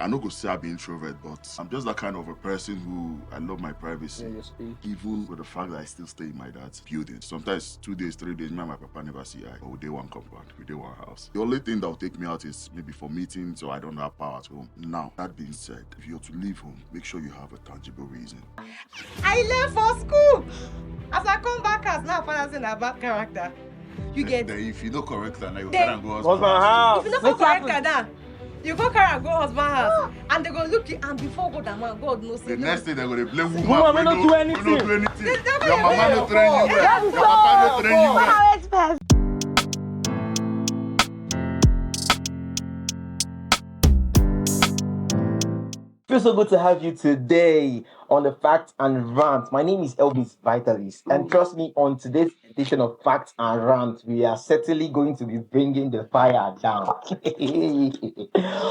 I know go say I be introvert, but I'm just that kind of a person who I love my privacy. Yeah, your space. Even with the fact that I still stay in my dad's building. Sometimes 2 days, 3 days, me and my papa never see eye. Or they one compound, we dey one house. The only thing that will take me out is maybe for meetings or I don't have power at home. Now, that being said, if you're to leave home, make sure you have a tangible reason. I left for school. As I come back as now, father saying a bad character. You get. Then if you don't correct her, now you Then- can't go Husband house. If you don't correct her now, you go carry and go husband house, and they go look you, and before God and man, God knows. The next thing they're gonna blame woman. Woman, we no don't do anything. We don't do anything. never Your mama even no train you well. That Your is papa no so train you well. How expensive. Feels so good to have you today on the Facts and Rant. My name is Elvis Vitalis, and trust me, on today's edition of Facts and Rant, we are certainly going to be bringing the fire down.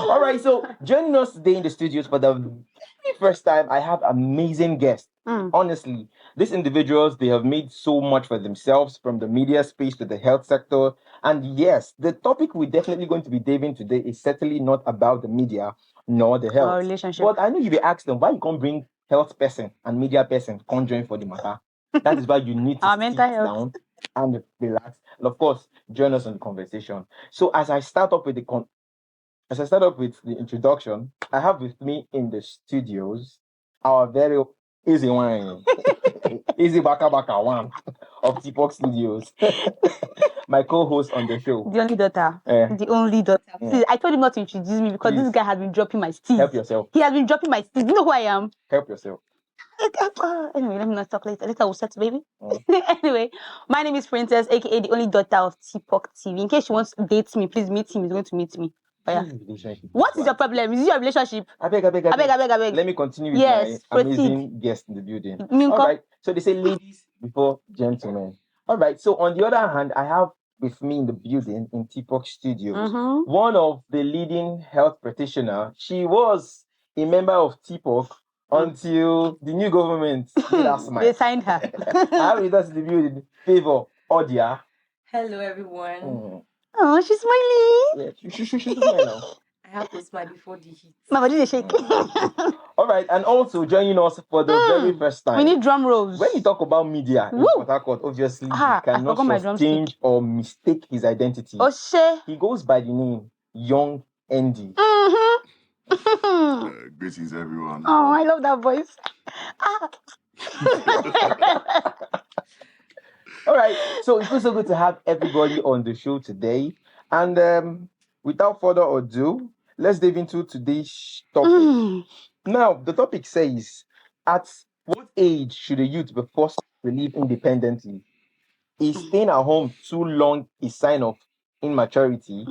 All right, so joining us today in the studios for the very first time, I have amazing guests. Honestly, these individuals, they have made so much for themselves, from the media space to the health sector. And yes, the topic we're definitely going to be diving today is certainly not about the media nor the health. Or relationship. But I know you'll be asking why you can't bring health person and media person conjoin for the matter. That is why you need to Our sit mental health. down and relax. And of course, join us in the conversation. So as I start up with the introduction, I have with me in the studios our very easy one, easy baka baka one of Tepoctv Studios. My co-host on the show. The only daughter. Eh. The only daughter. Yeah. Please, I told him not to introduce me because Please. this guy has been dropping my steez. Help yourself. He has been dropping my steez. You know who I am? Help yourself. Anyway, let me not talk later. Later we'll set, baby. Mm. Anyway, my name is Princess, aka the only daughter of Tepoctv. In case she wants to date me, please meet him. He's going to meet me. Oh, yeah. What is your problem? Is it your relationship? I beg. Abeg. Let me continue with Yes, my proceed. amazing guest in the building. Minko. All right. So they say ladies before gentlemen. All right. So on the other hand, I have with me in the building in Tepoctv Studios Mm-hmm. one of the leading health practitioner. She was a member of Tepoctv until the new government did her smile. They signed her. I have with us in the building Favor Odia. Hello, everyone. Mm. Oh, she's smiling. Yeah, she smile now. I have to smile before the heat. My body is shaking. All right, and also joining us for the very first time. We need drum rolls. When you talk about media in Woo! Port Harcourt, obviously Ah, you I cannot forgot my change or mistake his identity. Oshe. He goes by the name Young Andy. Mm-hmm. Greetings, everyone. Oh, I love that voice. Ah. All right, so it feels so good to have everybody on the show today. And without further ado, let's dive into today's topic. Mm. Now, the topic says, at what age should a youth be forced to live independently? Is staying at home too long a sign of immaturity?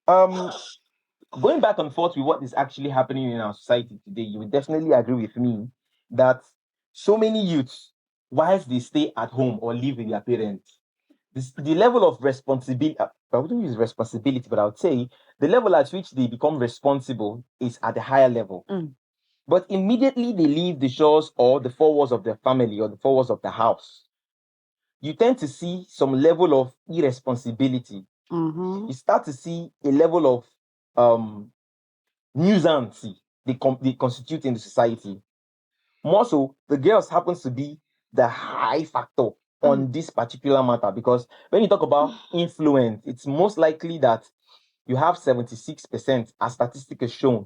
Going back and forth with what is actually happening in our society today, you will definitely agree with me that so many youths, whilst they stay at home or live with their parents, the level of responsibility, I wouldn't use responsibility, but I would say the level at which they become responsible is at a higher level. But immediately they leave the shores or the four walls of their family or the four walls of the house, you tend to see some level of irresponsibility. Mm-hmm. You start to see a level of nuisance they constitute in the society. More so, the girls happens to be the high factor on this particular matter, because when you talk about influence, it's most likely that you have 76%, as statistics has shown,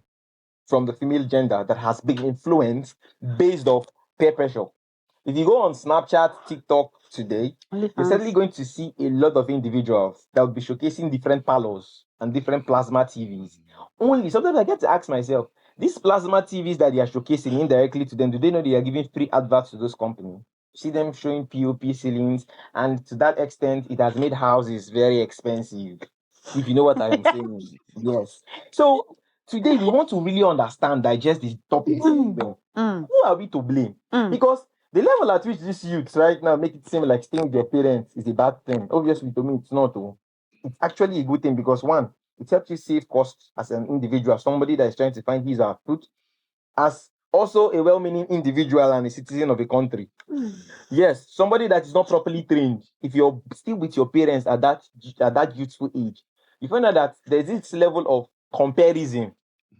from the female gender that has been influenced based off peer pressure. If you go on Snapchat, TikTok today, you're certainly going to see a lot of individuals that will be showcasing different parlors and different plasma TVs. Only sometimes I get to ask myself, these plasma TVs that they are showcasing indirectly to them, do they know they are giving free adverts to those companies? See them showing POP ceilings, and to that extent, it has made houses very expensive. If you know what I am saying. Yes. So today we want to really understand, digest this topic. Who are we to blame? Because the level at which these youths right now make it seem like staying with their parents is a bad thing. Obviously, to me, it's not. It's actually a good thing because one, it helps you save costs as an individual, somebody that is trying to find his or her foot, as also a well-meaning individual and a citizen of a country. Yes, somebody that is not properly trained. If you're still with your parents at that youthful age, you find out that there's this level of comparison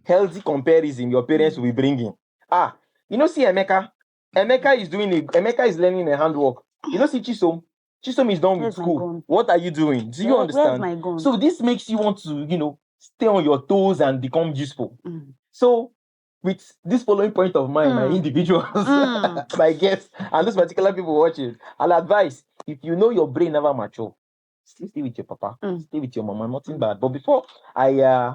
healthy comparison your parents will be bringing. See Emeka. Emeka is learning a handwork. See Chisom. Chisom is done Where's with my school. gun? What are you doing? Do you Where's understand? my gun? So this makes you want to, stay on your toes and become useful. So with this following point of mine, my individuals, my guests, and those particular people watching, I'll advise, if you know your brain never mature, still stay with your papa, stay with your mama, nothing bad. But before I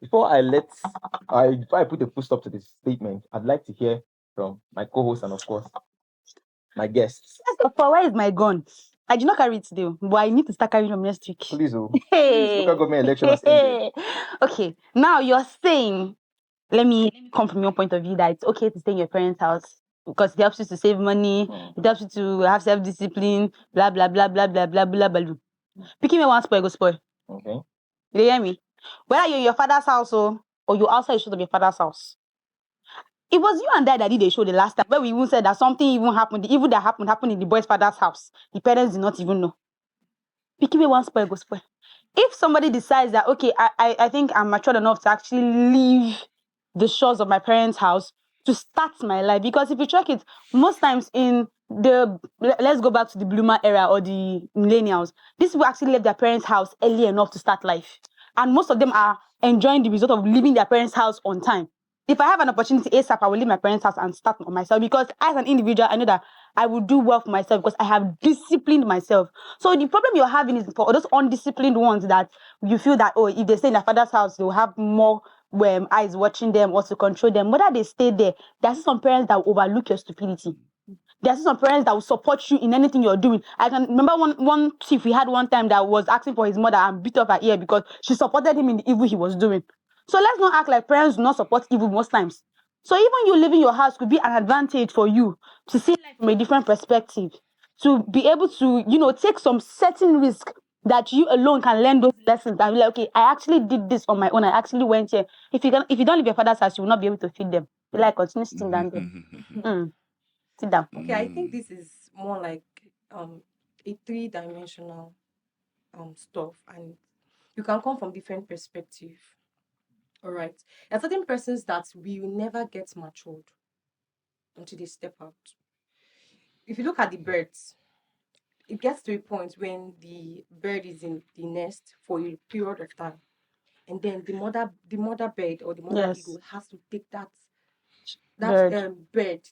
put a full stop to this statement, I'd like to hear from my co-host and of course my guests. Where is my gun? I did not carry it today, but I need to start carrying them next week. Please, local government election has ended. Okay, now you're saying, let me come from your point of view that it's okay to stay in your parents' house because it helps you to save money, it helps you to have self-discipline, blah blah blah blah blah blah blah blah. Picking me one spoil go spoil. Okay. You hear me? Whether you're in your father's house or you're outside the show of your father's house. It was you and I that did a show the last time where we even said that something even happened. The evil that happened in the boy's father's house. The parents did not even know. Picking me one spoil go spoil. If somebody decides that, okay, I think I'm matured enough to actually leave the shores of my parents' house to start my life, because if you check it, most times let's go back to the bloomer era or the millennials, these people actually left their parents' house early enough to start life. And most of them are enjoying the result of leaving their parents' house on time. If I have an opportunity ASAP, I will leave my parents' house and start on myself, because as an individual, I know that I will do well for myself because I have disciplined myself. So the problem you're having is for those undisciplined ones that you feel that, if they stay in their father's house, they'll have more eyes watching them or to control them. Whether they stay there, there's some parents that will overlook your stupidity. There's some parents that will support you in anything you're doing. I can remember one chief we had one time that was asking for his mother and beat off her ear because she supported him in the evil he was doing. So let's not act like parents do not support evil most times. So even you leaving your house could be an advantage for you to see life from a different perspective, to be able to, take some certain risk that you alone can learn those lessons and be like, okay, I actually did this on my own. I actually went here. If you don't leave your father's house, you will not be able to feed them. You like continue sitting down there. Sit down. Okay, I think this is more like a three-dimensional stuff, and you can come from different perspective. All right, there are certain persons that will never get matured until they step out. If you look at the birds, it gets to a point when the bird is in the nest for a period of time, and then the mother bird or the mother Yes. eagle has to take that Bird.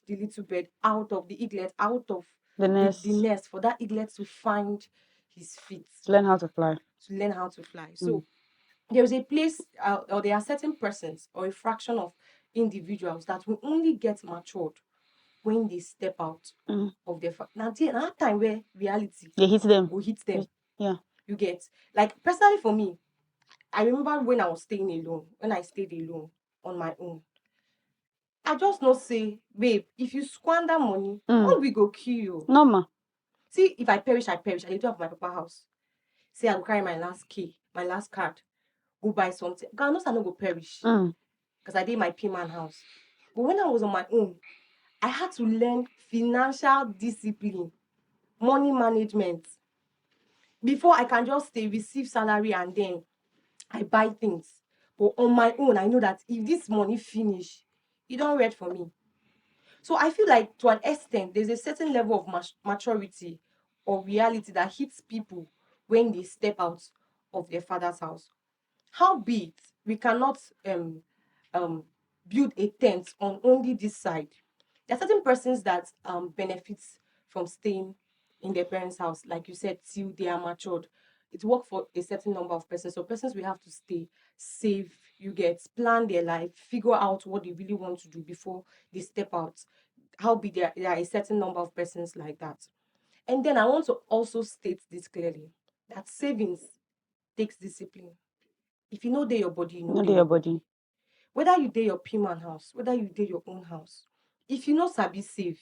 the little bird out of the eaglet, out of The nest. the nest, for that eaglet to find his feet, To learn how to fly. So there is a place, or there are certain persons or a fraction of individuals that will only get matured when they step out of their now that time where reality They hit them. will hit them. Yeah. You get, like, personally for me, I remember when I stayed alone on my own. I just not say, babe, if you squander money, all we go kill you. No ma. See, if I perish, I perish. I need to have my papa house. Say I will carry my last key, my last card, go buy something. God knows I no go perish. Because I did my P-man house. But when I was on my own, I had to learn financial discipline, money management. Before I can just receive salary and then I buy things. But on my own, I know that if this money finish, it don't read for me. So I feel like to an extent, there's a certain level of maturity or reality that hits people when they step out of their father's house. Howbeit, we cannot build a tent on only this side. There are certain persons that benefit from staying in their parents' house, like you said, till they are matured. It works for a certain number of persons. So persons will have to stay, save, plan their life, figure out what they really want to do before they step out. There are a certain number of persons like that. And then I want to also state this clearly, that savings takes discipline. If you know dey your body, you know dey your body. Whether you dey your P-man house, whether you dey your own house, if you no sabi save,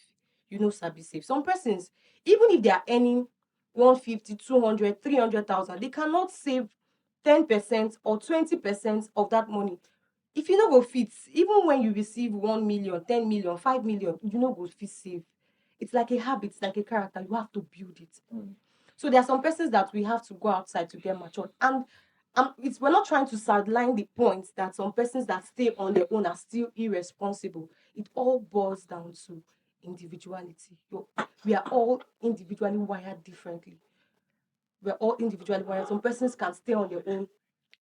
you no sabi save. Some persons, even if they are earning 150, 200, 300,000, they cannot save 10% or 20% of that money. If you no go fit, even when you receive 1 million, 10 million, 5 million, you no go fit save. It's like a habit, it's like a character. You have to build it. So there are some persons that we have to go outside to get matured. And we're not trying to sideline the point that some persons that stay on their own are still irresponsible. It all boils down to individuality. We are all individually wired differently. We're all individually wired. Some persons can stay on their own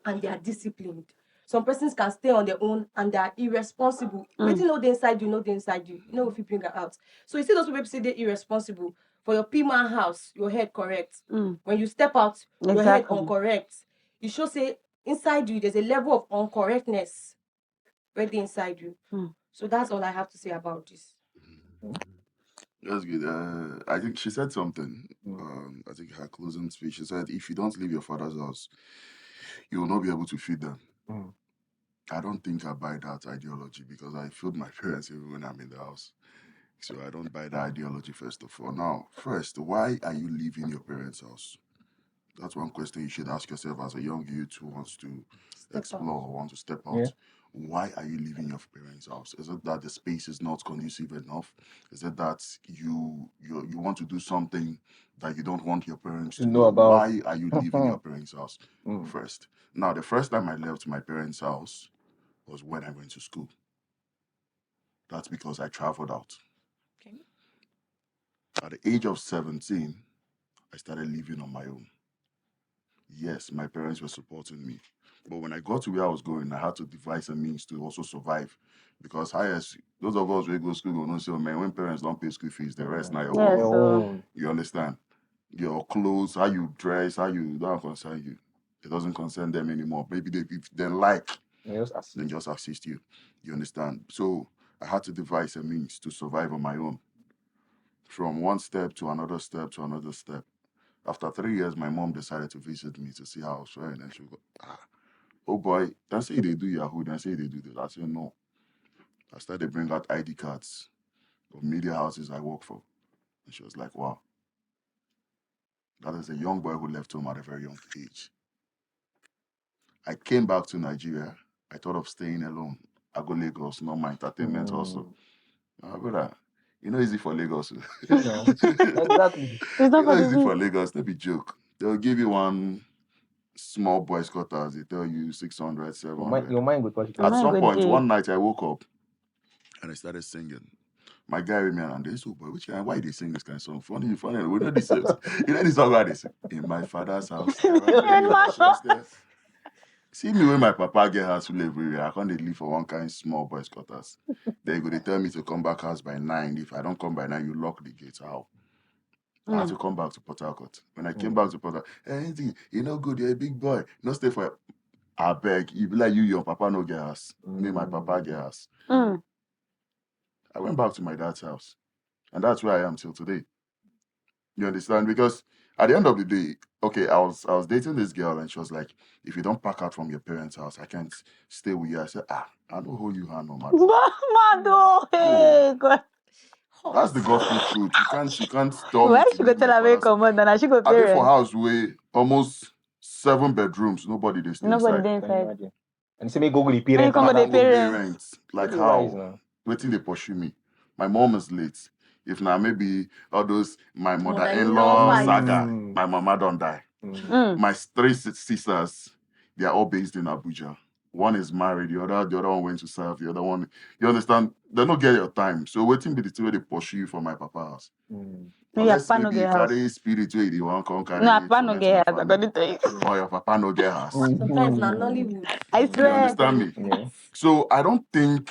and they are disciplined. Some persons can stay on their own and they are irresponsible. Waiting know the inside you, know the inside you. You know if you bring her out. So you see those people say they're irresponsible. For your P-man house, your head correct. When you step out, your head Exactly. incorrect. You should say inside you there's a level of uncorrectness ready inside you. So that's all I have to say about this. That's good. I think she said something. I think her closing speech. She said, "If you don't leave your father's house, you will not be able to feed them." I don't think I buy that ideology because I feed my parents even when I'm in the house. So I don't buy that ideology first of all. Now, first, why are you leaving your parents' house? That's one question you should ask yourself as a young youth who wants to explore, wants to step out. Yeah. Why are you leaving your parents' house? Is it that the space is not conducive enough? Is it that you want to do something that you don't want your parents to know know? about. Why are you leaving your parents' house first? Now, the first time I left my parents' house was when I went to school. That's because I traveled out. Okay. At the age of 17, I started living on my own. Yes, my parents were supporting me. But when I got to where I was going, I had to devise a means to also survive. Because highest, those of us who go to school will know, so man, when parents don't pay school fees, the rest now your Yes, own. so You understand? Your clothes, how you dress, how you don't concern you. It doesn't concern them anymore. Maybe if they like, then just assist you. You understand? So I had to devise a means to survive on my own. From one step to another step to another step. After 3 years, my mom decided to visit me to see how I was faring. And she go, oh boy, don't say they do Yahoo, don't say they do this. I said, no. I started to bring out ID cards of media houses I work for. And she was like, wow. That is a young boy who left home at a very young age. I came back to Nigeria. I thought of staying alone. I go Lagos, not my entertainment also. Brother, easy for Lagos. Exactly. it's not for Easy the for Lagos, don't be joke. They'll give you one small boys quarters. They tell you 600, 700. Your mind will touch it. At some point, day. one night I woke up and I started singing. My guy with me and they said, boy, which kind? Why they sing this kind of song? Funny. We know this. You know this song why they sing? In my father's house. There are many mansions there. See me when my papa get house full everywhere. I can't live for one kind small boys quarters. They tell me to come back house by 9. If I don't come by 9, you lock the gates. How? I had to come back to Port Harcourt. When I came back to Port Harcourt, anything, you know good, you're a big boy. No stay for I beg. You be like your papa no get house. Me, my papa get house. I went back to my dad's house. And that's where I am till today. You understand? Because at the end of the day, okay, I was dating this girl and she was like, if you don't pack out from your parents' house, I can't stay with you. I said, I don't hold you hand no matter. Mado, hey, God. That's the gospel truth. You can't tell me Why to she go leave my tell her make father's house. come on, then she go I did for parents. house where almost 7 bedrooms, nobody they stay Nobody inside. there Can you inside. imagine? And say me go with the And you parent. come with Now the I go pay parents. rent. Like Be wise how? now. Waiting they pursue me. My mom is late. If now maybe all those my Mother-in-law mother-in-law fight. saga, my mama don't die. My 3 sisters, they are all based in Abuja. One is married, the other one went to serve, the other one, you understand? They don't get your time. So waiting be the two way they pursue you from my papa's house. Your Unless papa no maybe you get house. carry spirit where you want come carry No, papa no torment get my house, family. according to you. Or your papa no get house. Sometimes na Nollywood. I You swear. understand me? Yeah. So I don't think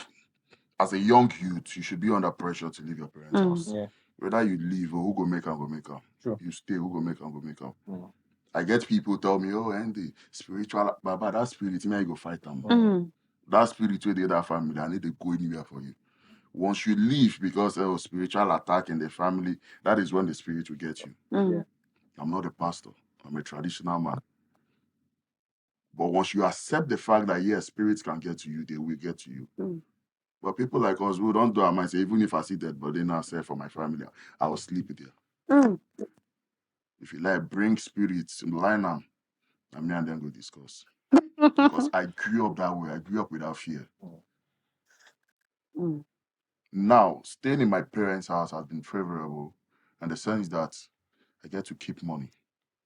as a young youth, you should be under pressure to leave your parents' house. Yeah. Whether you leave or who go make them, go make them. True. You stay, who go make them, go make them. I get people tell me, oh, Andy, spiritual, Baba, that spirit, me, I go fight them. That spirit where they that family, I need to go anywhere for you. Once you leave because of spiritual attack in the family, that is when the spirit will get you. Yeah. I'm not a pastor. I'm a traditional man. But once you accept the fact that, yes, spirits can get to you, they will get to you. But people like us who don't do our mind say, even if I see dead body now say for my family, I will sleep there. If you like, bring spirits, line them, and me and them go discuss. Because I grew up that way. I grew up without fear. Now, staying in my parents' house has been favorable in the sense that I get to keep money.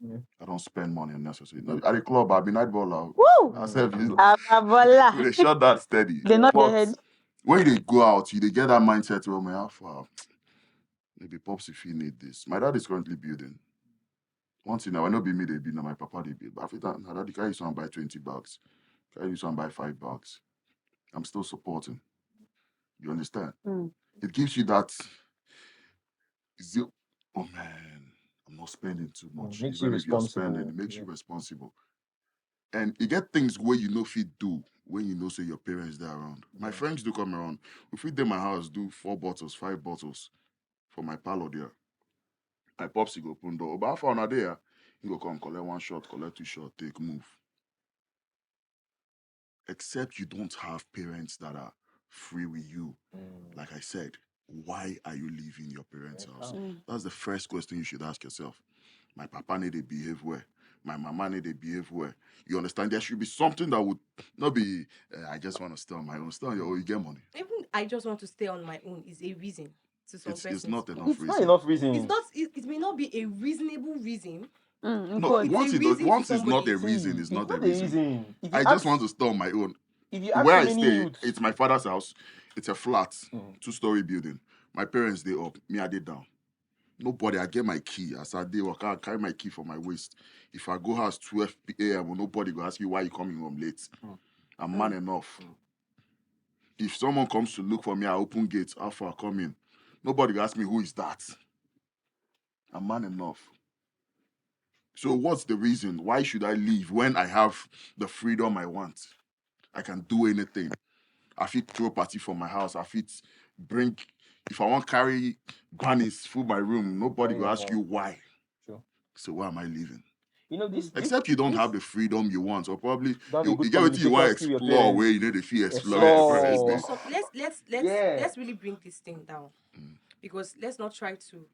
I don't spend money unnecessarily. No, at the club, I be night baller. Woo! I said, you Ababola. they shot that steady. They not But get head. when they go out, they get that mindset, well, man, how far? Maybe pops if you need this. My dad is currently building. One thing now, I know be me, they build, now my papa they build. But after that, my daddy carry some buy 20 bucks. Carry some buy 5 bucks. I'm still supporting. You understand? Mm. It gives you that zeal. Oh man, I'm not spending too much. Makes Even you if you're spending, responsible. it makes Yeah. you responsible. And you get things where you know fit do when you know say your parents there around. My friends do come around. If we did my house, do 4 bottles, 5 bottles for my parlor there. My pops he go open door. But for another there, he go come collect 1 shot, collect 2 shot, take move. Except you don't have parents that are free with you. Like I said, why are you leaving your parents' house? That's the first question you should ask yourself. My papa need to behave well. My mama need to behave well. You understand? There should be something that would not be, I just want to stay on my own. Stay on your own, you get money. Even I just want to stay on my own is a reason to some persons. It's not enough It's reason. not enough reason. It's not. It may not be a reasonable reason. No, It's once a reason once to it's not somebody. a reason, it's not a reason. If you I ask, just want to stay on my own. If you ask Where so I many stay, youths, it's my father's house. It's a flat, 2-story building. My parents, they up. Me, I did down. Nobody, I get my key. As I did work, I carry my key from my waist. If I go house 12 a.m., nobody go ask you why you coming home late. I'm man enough. If someone comes to look for me, I open gates. How far I come in? Nobody go ask me who is that. I'm man enough. So what's the reason? Why should I leave when I have the freedom I want? I can do anything. I fit throw party from my house. I fit bring, if I want carry bunnies through my room, nobody will ask you why. Sure. So why am I leaving? You know this. Except you don't have the freedom you want, or probably Don't have a you good get what you want to communication skill with your explore parents. where you know the fee explore Explore. at first. So, Day. so let's really bring this thing down, because let's not try to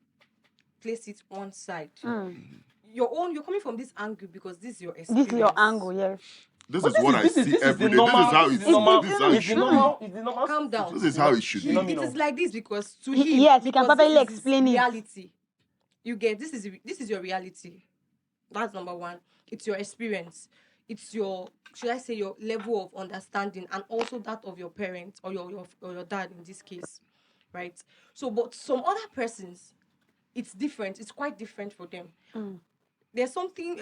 place it one side. Your own, you're coming from this angle because this is your experience. This is your angle, yes. This But is what I see every day. normal, This is how this it's is normal. this is how it It's the should be. normal. It's the normal. Calm down. This is how it should be. It is like this because to him, Yes, he can because perfectly this is his explain it. reality. You get this is your reality. That's number one. It's your experience. It's your, should I say, your level of understanding, and also that of your parents or your dad in this case, right? So, but some other persons, it's different. It's quite different for them. There's something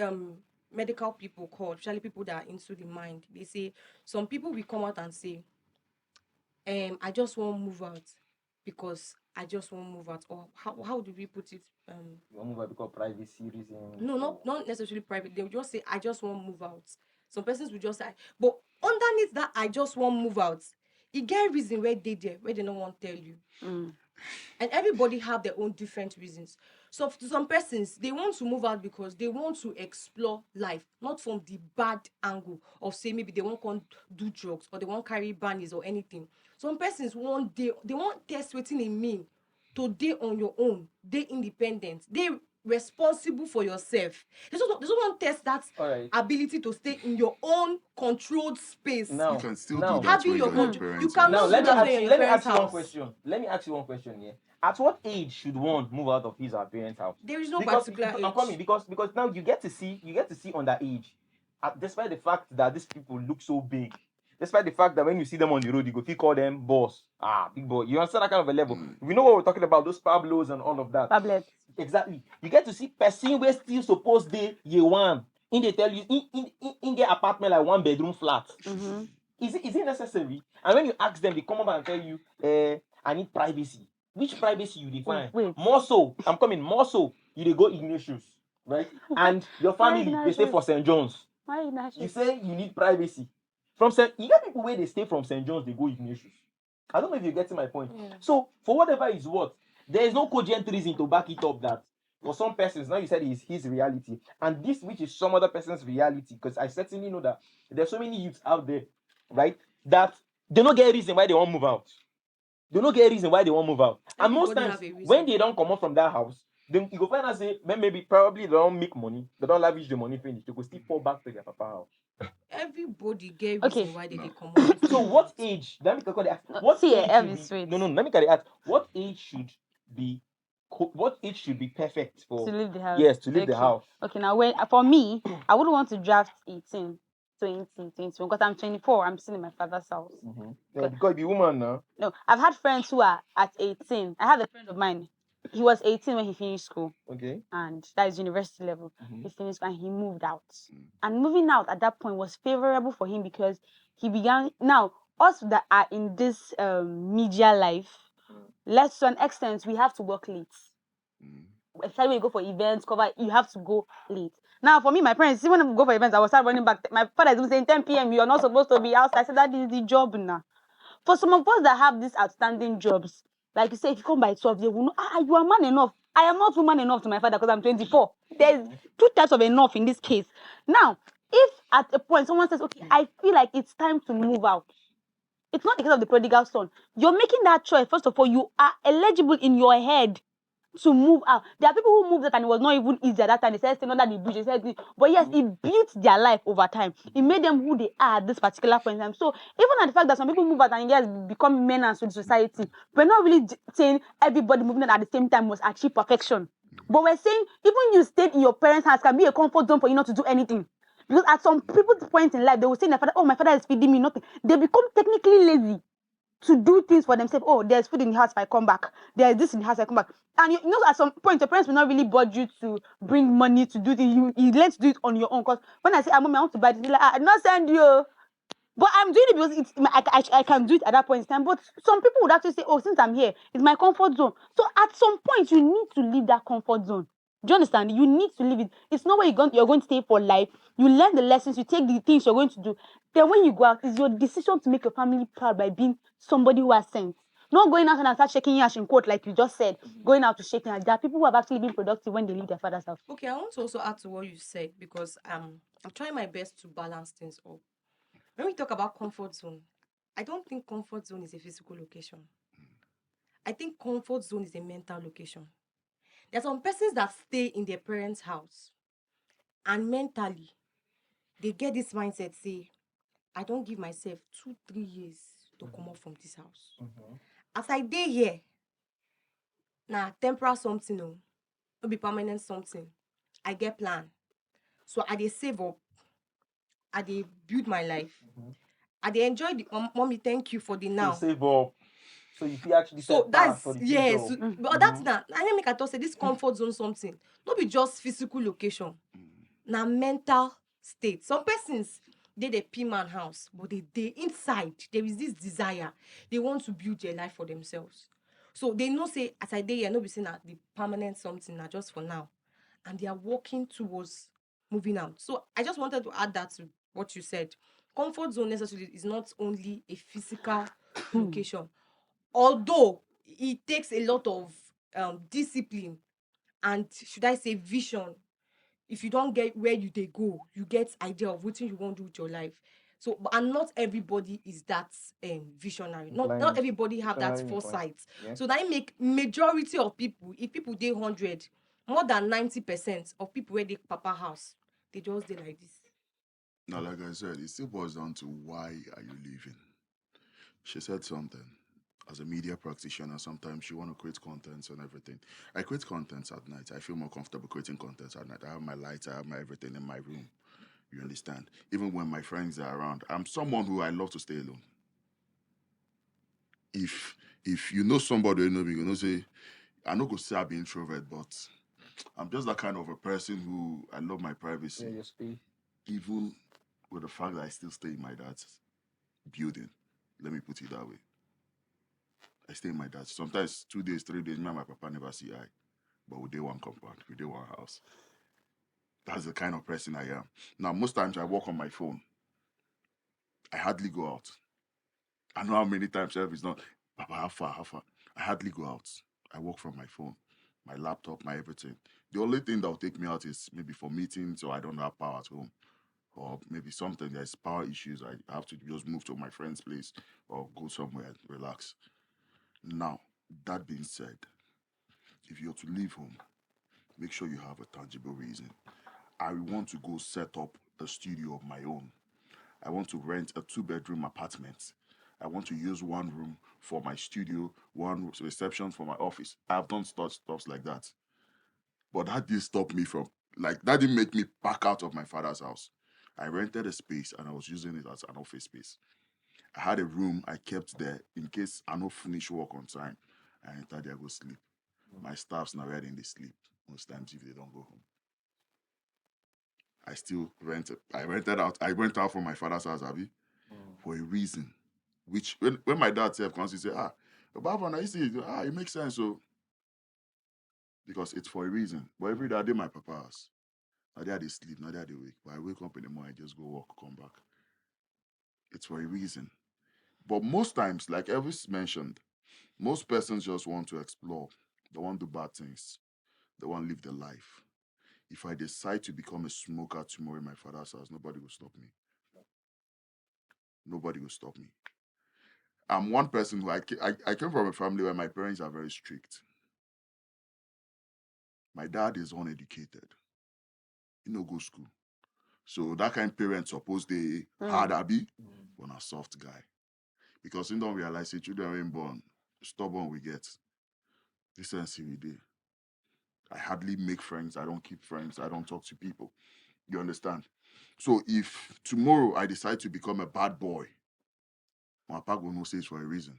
medical people call, especially people that are into the mind. They say some people will come out and say, I just won't move out because I just won't move out. Or how do we put it? You won't move out because privacy reasons. No, not necessarily private. They will just say, I just won't move out. Some persons will just say, but underneath that, I just won't move out. You get a reason where they don't want to tell you. And everybody have their own different reasons. So to some persons, they want to move out because they want to explore life, not from the bad angle of, say, maybe they won't come do drugs or they won't carry bunnies or anything. Some persons they want test wetin e mean to dey on your own, dey independent, dey responsible for yourself. They just want test that ability to stay in your own controlled space. Now, You can still do that having when your you're in your control. parents' You house. Now cannot do that when you're in your parents' one house. question. Let me ask you one question here. At what age should one move out of his or her parents' house? There is no Because particular I'm age. coming because now you get to see underage. Despite the fact that these people look so big, despite the fact that when you see them on the road, you go feel call them boss. Big boy. You understand that kind of a level. We know what we're talking about, those Pablos and all of that. Tablet. Exactly. You get to see person where still supposed day year one. In they tell you in their apartment like 1-bedroom flat. Is it necessary? And when you ask them, they come up and tell you, I need privacy. Which privacy you define? Wait. More so, I'm coming. More so, you dey go Ignatius, right? And your family they stay for St. John's. Why not? You say you need privacy. From St. You get people where they stay from St. John's, they go Ignatius. I don't know if you're getting my point. Yeah. So for whatever is what, there is no cogent reason to back it up that for some persons, now you said it's his reality, and this which is some other person's reality, because I certainly know that there's so many youths out there, right, that they don't get a reason why they won't move out. They don't get a reason why they won't move out. And most Everybody times, have a reason. when they don't come out from that house, then you go find out say, maybe probably they don't make money, they don't lavish the money finish, they go still fall back to their papa house. Everybody get Okay. reason why they come out. So what age? Let me quickly ask. What See, age Elvis, should be, wait. no. Let me carry ask. What age should be what age should be perfect To for leave the house. yes to leave the Okay. house? Okay, now when for me, I wouldn't want to draft 18, 20, 21 because I'm 24. I'm still in my father's house. Yeah, because the woman now. No, I've had friends who are at 18. I have a friend of mine. He was 18 when he finished school, Okay. and that is university level. Mhm. He finished and he moved out. And moving out at that point was favorable for him because he began. Now, us that are in this media life, less to an extent, we have to work late. Especially when you go for events, cover, you have to go late. Now, for me, my parents, even when I go for events, I will start running back. My father is even saying 10 p.m. You are not supposed to be outside. I said that is the job now. For some of us that have these outstanding jobs, like you say, if you come by 12, they will know, you are man enough. I am not woman enough to my father because I'm 24. There's two types of enough in this case. Now, if at a point someone says, okay, I feel like it's time to move out, it's not the case of the prodigal son. You're making that choice. First of all, you are eligible in your head to move out. There are people who moved out and it was not even easy at that time. They said staying under the bridge. They said, but yes, it built their life over time. It made them who they are at this particular point in time. So even at the fact that some people move out and yes, become menace to the society, we're not really saying everybody moving out at the same time must achieve perfection. But we're saying even you staying in your parents' house can be a comfort zone for you not to do anything. Because at some people's point in life, they will say, their father, oh, my father is feeding me nothing. They become technically lazy to do things for themselves. Oh, there's food in the house if I come back. There's this in the house I come back. And you know, at some point, your parents will not really budge you to bring money to do things. You learn to do it on your own. Because when I say, Mommy, I want to buy this, like, I not send you. But I'm doing it because I can do it at that point in time. But some people would actually say, oh, since I'm here, it's my comfort zone. So at some point, you need to leave that comfort zone. Do you understand? You need to leave it. It's not where you're going to stay for life. You learn the lessons, you take the things you're going to do. Then when you go out, it's your decision to make your family proud by being somebody who has sense. Not going out and start shaking your ash in quote, like you just said. Going out to shake your ash. There are people who have actually been productive when they leave their father's house. Okay, I want to also add to what you said because I'm trying my best to balance things up. When we talk about comfort zone, I don't think comfort zone is a physical location. I think comfort zone is a mental location. There are some persons that stay in their parents' house and mentally they get this mindset, say, I don't give myself 2-3 years to come out from this house. As I dey here, na temporary something, no be permanent something. I get plan. So I dey save up. I dey build my life. I dey enjoy the mommy, thank you for the So now. save up. So you feel actually So set pass that's for the yes, future. but that's na I make I talk say this comfort zone something. No be just physical location. Na mental state. Some persons dey P man house, but they inside there is this desire. They want to build their life for themselves. So they know say as I dey here, no be say na the permanent something, na just for now. And they are working towards moving out. So I just wanted to add that to what you said. Comfort zone necessarily is not only a physical location, although it takes a lot of discipline and should I say vision. If you don't get where you dey go, you get idea of wetin you wan do with your life. So and not everybody is that visionary. Not Inclined, everybody have that visionary inclined. foresight. Yeah. So that make majority of people, if people dey 100, more than 90% of people wey dey papa house, they just dey like this. Now, like I said, it still boils down to why are you leaving? She said something. As a media practitioner, sometimes you want to create content and everything. I create content at night. I feel more comfortable creating content at night. I have my lights, I have my everything in my room. You understand? Even when my friends are around, I'm someone who I love to stay alone. If you know somebody, you know me, you know say I no go say I be introvert, but I'm just that kind of a person who I love my privacy. Yeah, your space. Even with the fact that I still stay in my dad's building. Let me put it that way. I stay in my dad's. Sometimes 2 days, 3 days, me and my papa never see eye. But we dey one compound, we dey one house. That's the kind of person I am. Now, most times I work on my phone. I hardly go out. I know how many times it's not, Papa, how far, how far? I hardly go out. I work from my phone, my laptop, my everything. The only thing that will take me out is maybe for meetings or I don't have power at home. Or maybe something, there's power issues. I have to just move to my friend's place or go somewhere and relax. Now, that being said, if you're to leave home, make sure you have a tangible reason. I want to go set up a studio of my own. I want to rent a 2-bedroom apartment. I want to use one room for my studio, one reception for my office. I've done stuff like that. But that didn't stop me from, like, that didn't make me back out of my father's house. I rented a space and I was using it as an office space. I had a room I kept there in case I don't finish work on time. I enter there, go sleep. My staff's not ready, they sleep most times if they don't go home. I still rented. I went out from my father's house, Abby, for a reason. Which when my dad said, comes, he said, Baba, I see it makes sense. So because it's for a reason. But every day I did my papa's. Now they sleep, now they wake. But I wake up in the morning, I just go walk, come back. It's for a reason. But most times, like Elvis mentioned, most persons just want to explore. They want to do bad things. They want to live their life. If I decide to become a smoker tomorrow in my father's house, nobody will stop me. Nobody will stop me. I'm one person who I came from a family where my parents are very strict. My dad is uneducated. He no go school. So that kind of parent suppose they hard Abby on a soft guy. Because he don't realize the children ain't born. Stubborn we get. This and we do. I hardly make friends. I don't keep friends. I don't talk to people. You understand? So if tomorrow I decide to become a bad boy, my papa will not say it's for a reason.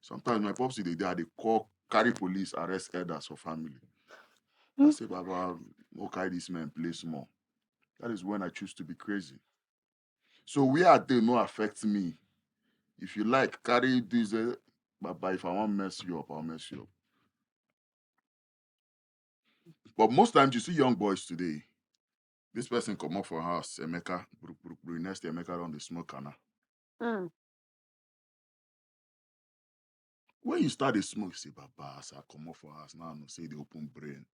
Sometimes my popsy they call carry police, arrest elders for family. I say, Baba, no carry this man play small. That is when I choose to be crazy. So where they no affect me. If you like, carry this, Baba, if I want to mess you up, I'll mess you up. But most times you see young boys today, this person come up for house, Emeka, next Emeka on the smoke canna. When you start the smoke, say, Baba, I come up for house now, no say the open brain.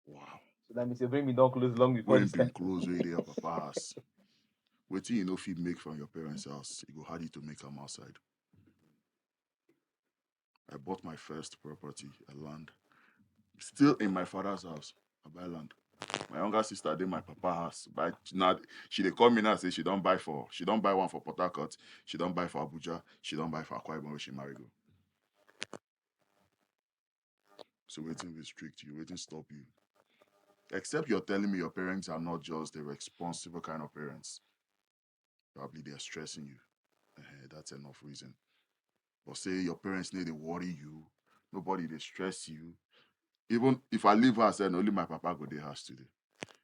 Wow. So that means you bring me down close long before When this been time. close where they are Papa house. Waiting you know if you make from your parents' house, it go hard you to make them outside. I bought my first property, a land. Still in my father's house. I buy land. My younger sister did my papa house. But now she they call me now say she don't buy one for Port Harcourt, she don't buy for Abuja, she don't buy for Akwa Ibom where she marry go. So waiting restrict you, waiting stop you. Except you're telling me your parents are not just the responsible kind of parents. Probably they're stressing you. That's enough reason. But say your parents need to worry you, nobody they stress you. Even if I leave house, then only my papa go to the house today.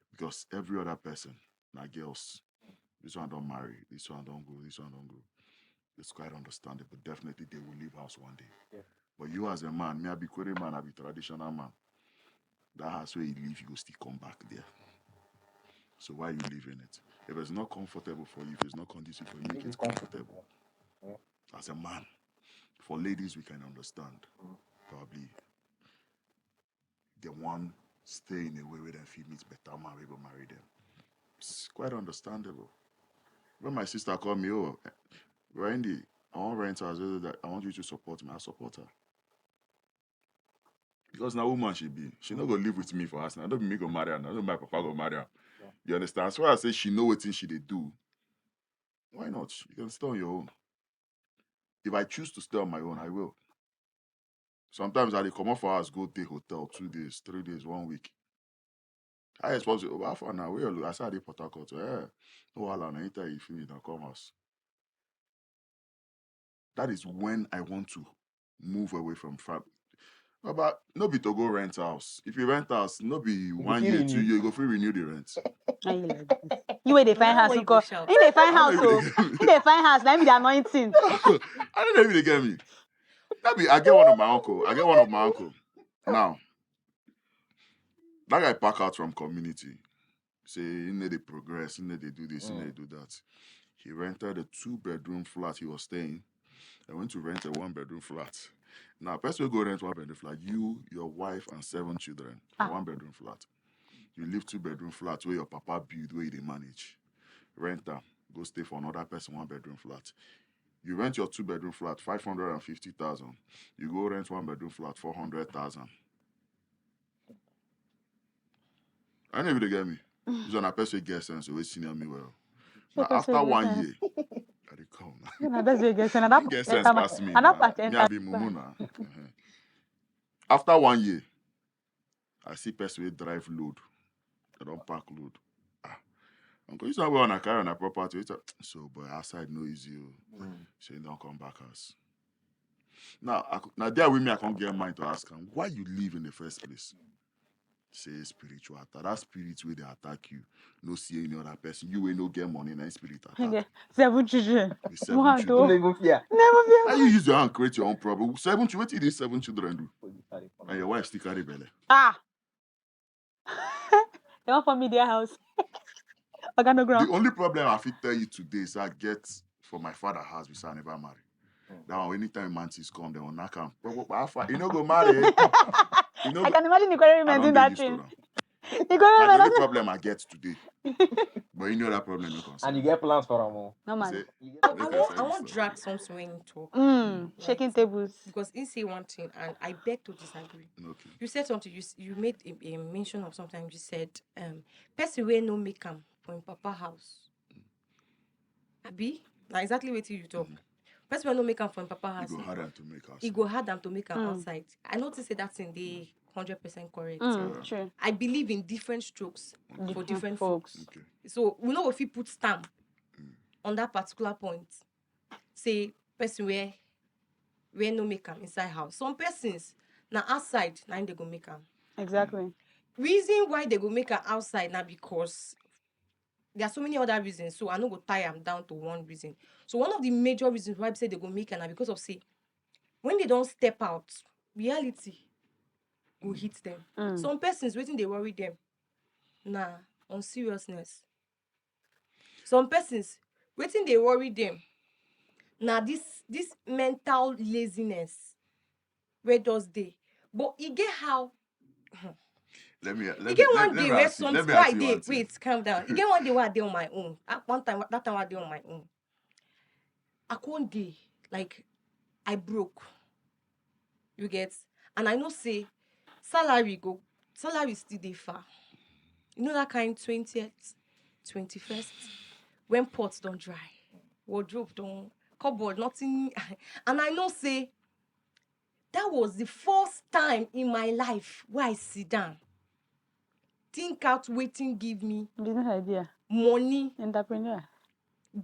Because every other person, my girls, this one don't marry, this one don't go, this one don't go. It's quite understandable. Definitely they will leave house one day. Yeah. But you as a man, me I be query man, I be traditional man. That house where you live, you go still come back there. So why you leaving it? If it's not comfortable for you, if it's not conducive for you, make it comfortable. Yeah. As a man. For ladies, we can understand. Probably the one stay in a way where they feel meet better man, we go marry them. It's quite understandable. When my sister called me, Randy, I want rent house. I want you to support me. I support her. Because now woman she be. She not gonna live with me for us. Now don't be me go marry her. Now don't my papa go marry her. Yeah. You understand? So I say she know what thing she they do. Why not? You can stay on your own. If I choose to stay on my own, I will. Sometimes I dey come off for house, go take hotel 2 days, 3 days, 1 week. I suppose how far now? Where you look? I said I dey Port Harcourt. No wahala. Anytime you finish, now come house. That is when I want to move away from family. But no be to go rent house. If you rent house, no be 1 year, 2 renew. years, you go free renew the rent. How you like this? You where they find Now house, why you you go call. shout? In they find I house, don't even so dey get me. in they find house, let me the anointing. I don't know if they get me. That be I get one of my uncle. Now, that guy pack out from community. Say he need to progress, he need to do this, he need to do that. He rented a 2-bedroom flat he was staying. I went to rent a 1-bedroom flat. Now, person will go rent 1-bedroom flat. You, your wife, and 7 children. A 1-bedroom flat. You live 2-bedroom flat where your papa build, where they manage. Rent them. Go stay for another person 1-bedroom flat. You rent your 2-bedroom flat 550,000. You go rent 1-bedroom flat 400,000. I know if they get me. This one a person get sense, always senior me well. Now after 1 year, I dey come. Na best way get You another get part sense enter pass me another now. part Me, I enter. be mumu now. After 1 year, I see person wey drive load. They don't pack load. Ah, uncle, you know when I carry on a property. So, boy, outside no easy. So you don't come back house. Now there with me, I can't get mind to ask him why you leave in the first place. Say spiritual attack. That spirit where they attack you, no see any other person. You will no get money, and spirit attack. Okay. 7 children. With 7 What children. Don't even fear. Never be. Now you use your hand create your own problem. 7 children. What did these 7 children do? And your wife still carry belly. Ah. They want for me their house. Okay, no The ground. only problem I fit tell you today is I get for my father house because I never marry. That one, anytime mantis come, they will knock him. You know go marry. You know I can imagine the quarry I men don't doing get that used to thing. them. The That's quarry the men. only problem I get today. But you know that problem no concern. And you get plans for them all. No You man. say, I make want say I this want stuff. drag something when you talk. Shaking Right. tables. Because he say one thing and I beg to disagree. Okay. You said something. You made a mention of something. You said person wey no make am for him papa house. Abi, now exactly what you talk. Person wey no make am for him papa You house. go harder to make us. It go hard them to make am outside. I notice say that's in the 100% correct. True. I believe in different strokes for different folks. Okay. So we know if we put stamp on that particular point, say person where no make am inside house. Some persons now outside now they go make am. Exactly. Reason why they go make am outside now because there are so many other reasons. So I no go tie them down to one reason. So one of the major reasons why I say they go make am na because of say when they don't step out, reality will hit them. Some persons waiting they worry them. Nah, on seriousness. Some persons waiting they worry them. Nah, this mental laziness where does they? But you get how Let me you get one day where ask you. Let me ask you one thing. wait, calm down. You get one day where I did on my own. One time that time I did on my own. One day, like I broke. You get, and I know say salary still dey far. You know that kind 20th, 21st, when pots don't dry, wardrobe don't, cupboard nothing, and I know say that was the first time in my life where I sit down, think out waiting give me Business idea. money Entrepreneur.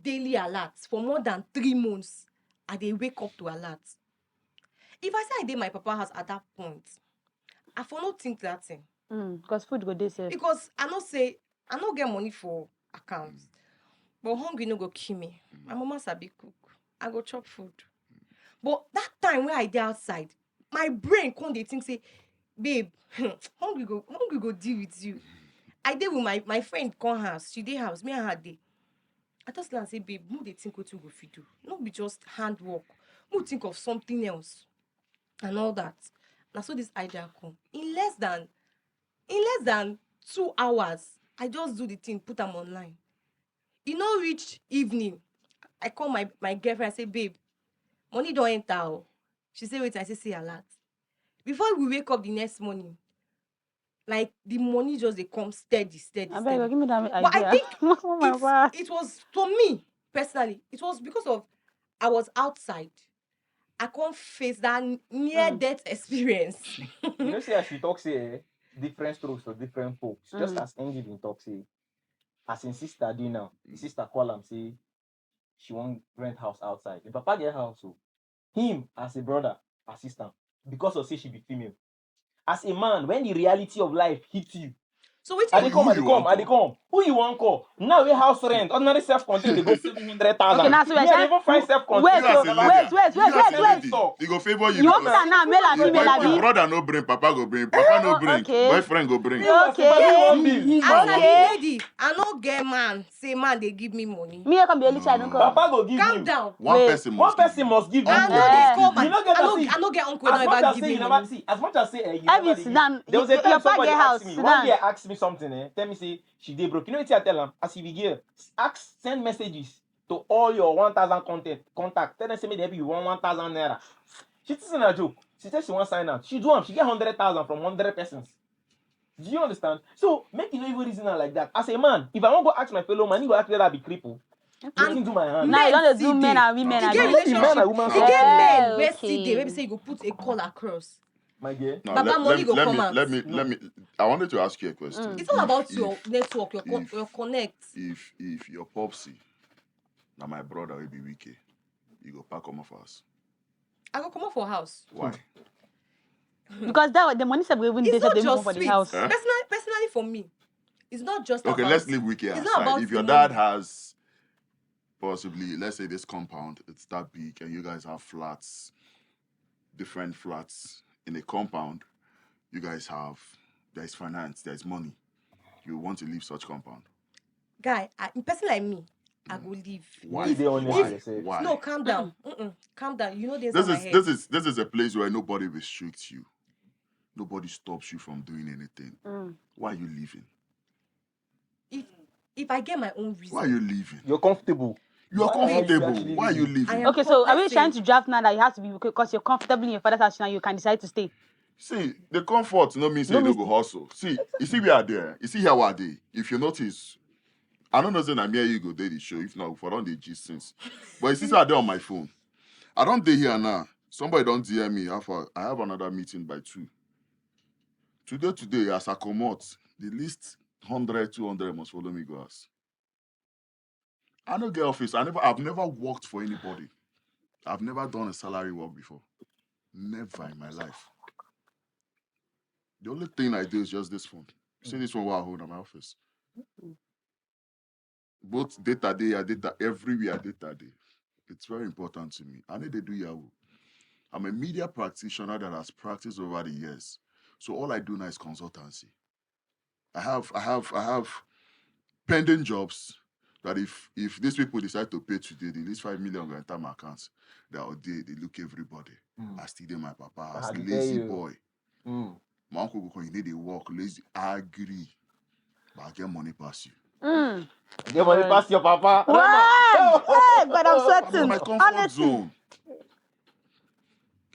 daily alerts for more than 3 months. I dey wake up to alerts. If I say I did my papa house at that point, I for no think that thing. Because food go dey safe. Because I know say I no get money for accounts. But hungry no go kill me. My mama sabi cook. I go chop food. But that time when I dey outside, my brain come dey think say, babe, hungry go deal with you. I dey with my friend come house. She dey house. Me and her dey. I just like say, babe, no dey think what you go fit do. No be just handwork. No think of something else and all that. Now so this idea come in less than 2 hours. I just do the thing, put them online. You know, reach evening, I call my girlfriend. I say, babe, money don't enter. Oh. She say, wait. I say alert. Before we wake up the next morning, like the money just they come steady. I beg you, give me that idea. But I think Oh my God. it was for me personally. It was because of I was outside. I can't face that near death experience. You know, say as she talk, say different strokes for different folks. Just as Angie been talk, say as in sister do now. The sister call him say she won't rent house outside. The papa get house, so him as a brother assistant because of say she be female. As a man, when the reality of life hits you, So which I dey come. Who you want call? Now we house rent, ordinary self-contained, they go 700,000. Okay, now so Me, I dey even find self-contained. You as a lady, wait. You go favor you. You want me because to now male and if female, if Abi? brother no bring, papa go bring. Papa no bring, okay. boyfriend go bring. Okay. lady, I no get man. Say man, they give me money. Me, I can be a little, I don't come. Papa go give Calm you. down. One Wait. person One must give person you. must give you. I know Uncle this must call give man. You no get to see. I no get uncle. As Don't much ever as give say me you never money. see, as much as say you Evi, never dey sit give. down. There was a Your time papa somebody get asked house, me. sit One down. year asked me something. Tell me say she dey broke. You know what I tell am? As you be girl, send messages to all your 1,000 contact. Tell them say make they help you 1,000 naira. She thinks in a joke. She says she want sign out. She do am. She get 100,000 from 100 persons. Do you understand? So make you no even reason her like that. As a man, if I want go ask my fellow man, he go ask whether I be cripple. Wetin do my hand? Now you Men don't see do men dey. and women. You No, get no, Not be man relationship. and woman You no. get men Eh, where see dey, okay. where be say you go put a call across. My girl. No, Baba money go come out. let me. I wanted to ask you a question. It's all about If- your network, your if- your connect. If your popsy, now my brother will be wicked, you go pack him off us. I go come out for house. Why? Because that the money said we even It's they not said they just move for the sweet. house. Eh? Personally for me, it's not just Okay, about. let's leave wicked It's not aside. about If your the dad money. has possibly, let's say this compound, it's that big, and you guys have flats, different flats in a compound, you guys have, there's finance, there's money. You want to leave such compound. Guy, a person like me, I go leave. Why? You dey honest with yourself. Why? No, calm down. Calm down. You know this This my is head. this is a place where nobody restricts you. Nobody stops you from doing anything. Why are you leaving? If I get my own reason. Why are you leaving? You're comfortable. You are Why are you comfortable. actually Why are you leaving? I leaving? am Okay, so are we let's trying say- to draft now that you have to be because you're comfortable in your father's house now you can decide to stay? See, the comfort no means No you no means- go hustle. See, you see we are there. You see here we are there. If you notice, I don't know say I'm here you go day the show. If not, for on the G since. But you see, I there on my phone. I don't day here now. Somebody don't DM me. I have another meeting by 2. Today, as I come out, the least 100, 200 must follow me go house. I don't get office. I've never worked for anybody. I've never done a salary work before. Never in my life. The only thing I do is just this phone. See this one where I hold in my office. Both data day and data everywhere data day. It's very important to me. I need to do Yahoo. I'm a media practitioner that has practiced over the years. So all I do now is consultancy. I have pending jobs that if these people decide to pay today, the least 5 million will enter my accounts. They look everybody. I still dey my papa I as had to tell lazy you. boy. My uncle go come, you need to work, lazy, I agree. But I get money pass you. Get money pass your papa. What? Hey, but I'm I'm in sweating. my comfort Honestly. zone.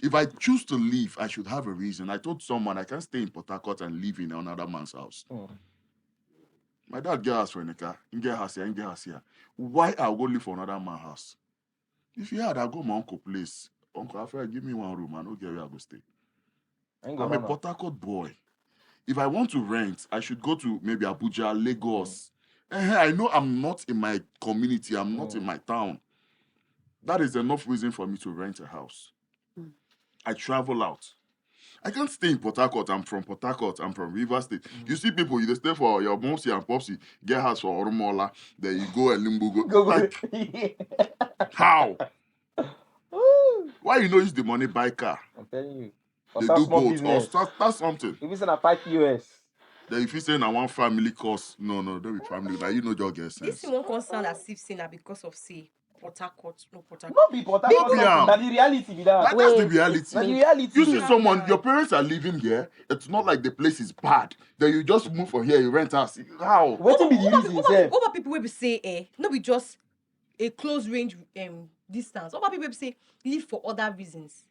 If I choose to leave, I should have a reason. I told someone I can't stay in Port Harcourt and live in another man's house. My dad get house for Nika, he get house here, he get house here. Why I'll go live for another man's house? If he had, I'll go my uncle place. Uncle Alfred, give me one room, I don't get where I go stay. I'm a Port Harcourt boy. If I want to rent, I should go to maybe Abuja, Lagos. I know I'm not in my community, I'm not in my town. That is enough reason for me to rent a house. I travel out. I can't stay in Port Harcourt. I'm from Port Harcourt. I'm from Rivers State. You see people, you stay for your momsy and popsy, get house for Oromola, then you go and Limbo. Go. Like, how? Why you know use the money buy car? I'm telling you. They Start do small both. business. Or start something. If it's in a 5 POS. Then if you say na one family course, no, don't be family. Now you know your get This sense. thing won't concern as if saying that because of say Port Harcourt, no Port Harcourt. Not be Port Harcourt be something. am. That's the reality be that. Like, that's the Wait, reality. That's the reality. You see Calm someone, down. your parents are living here. It's not like the place is bad. Then you just move from here, you rent house. How? Wetin be the reason, sef? What about people will say no be just a close range distance? What about people will say leave for other reasons?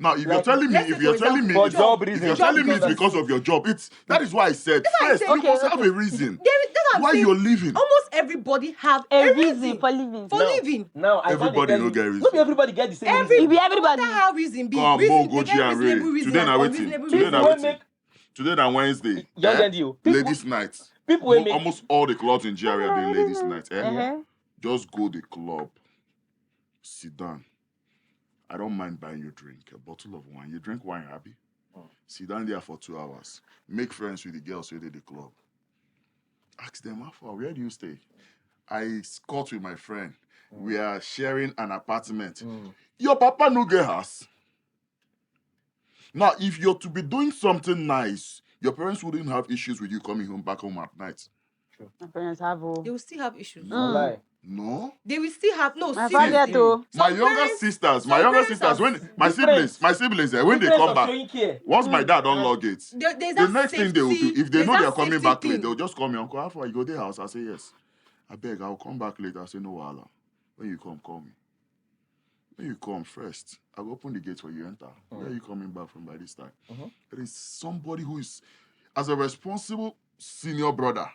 Now, if Like, you're telling me, let's say, if you're for telling me, example, For if, job if reasons. you're telling me it's because because of your job, that is why I said why I first said- you Okay, must okay. have a reason That's what I'm why saying. you're leaving. Almost everybody have A reason for living. for living. Now, I Everybody can't no dey get tell you. reason. Not be everybody get the same Every reason. It be everybody. no matter how reason be. Come, reason, go they get and reasonable Ray. reason Today and na waiting. unreasonable Today reason. na People waiting. make Today na Wednesday. young and you. Ladies' night. People will make Almost all the clubs in Nigeria are doing ladies' night. Uh-huh. Just go the club, sit down. I don't mind buying you drink, a bottle of wine. You drink wine, happy? Sit down there for 2 hours. Make friends with the girls who did the club. Ask them, how far? Where do you stay? I squat with my friend. We are sharing an apartment. Your papa no get house. Now, if you're to be doing something nice, your parents wouldn't have issues with you coming back home at night. My parents have They will still have issues. No lie. No. They will still have no my seriously. father too. My Some younger parents- sisters, some parents are when my different. siblings, when they Difference come of back, showing care. once my dad don't log it, There's the that next thing they will do, safety- if they there's know that they're coming safety back late, thing. they'll just call me, Uncle, how far you go to the house? I say, yes. I beg, I'll come back later. I say, no, wahala. When you come, call me. When you come first, I'll open the gate for you enter. Where are you coming back from by this time? There is somebody who is, as a responsible senior brother,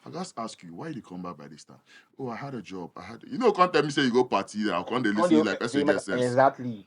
I just ask you, why did you come back by this time? Oh, I had a job. Can't tell me say you go party. I'll come they listen to you like SHS sense. Exactly.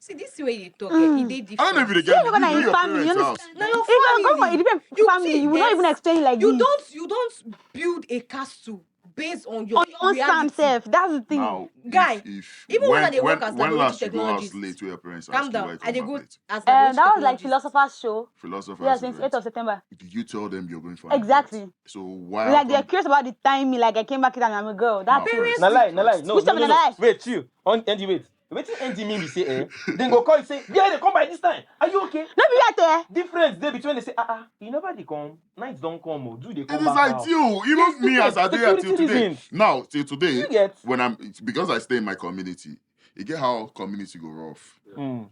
See, this way you talk, it dey different. I don't know if you See, get you're me. gonna You in your family, you parents' house. Now your If you're going family, for a different family, you will not even explain like you this. you don't build a castle based on On your your own reality. self, that's the thing. Now, Guy, if even when they work as when laboratory last you go house technologist, late to your parents' house, calm to down. wait I dey come go back late. as laboratory That was like technologist. philosopher's show. Philosopher's Yeah, since 8th event. of September. Did you tell them you're going for an Exactly. event? So why Like they're come curious about the timing. Like I came back here and I'm a girl. That's now it. Parents- Na lie. first. No, Which no, time no, na no. lie? Wait, chill. Andy, wait. Wetin Andy mean be say, then go call you say, yeah, they come by this time. Are you okay? No be right there. Difference there between they say, you never they come. Nights don't come. Or do they come It is back like now? you, Yes, even me as I different. did till Security today. reasons. Now, till today, You get? when it's because I stay in my community, you get how community go rough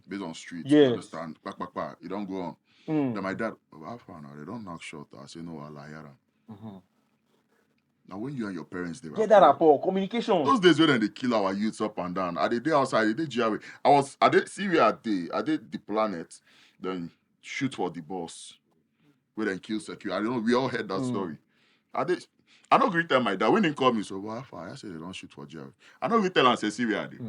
based on streets. You Yes. understand? You don't go on. Then my dad, how far now? They don't knock short. I say no, I'll hear them. Now when you and your parents they Get that rapport, communication. those days when they kill our youths up and down. I did outside, I did GRA. I did see where I did the planet, then shoot for the boss. Where then kill secure. I don't know, we all heard that story. I don't agree tell my dad when they call me, so well, I said they don't shoot for GRA. I don't agree tell and say see where I did.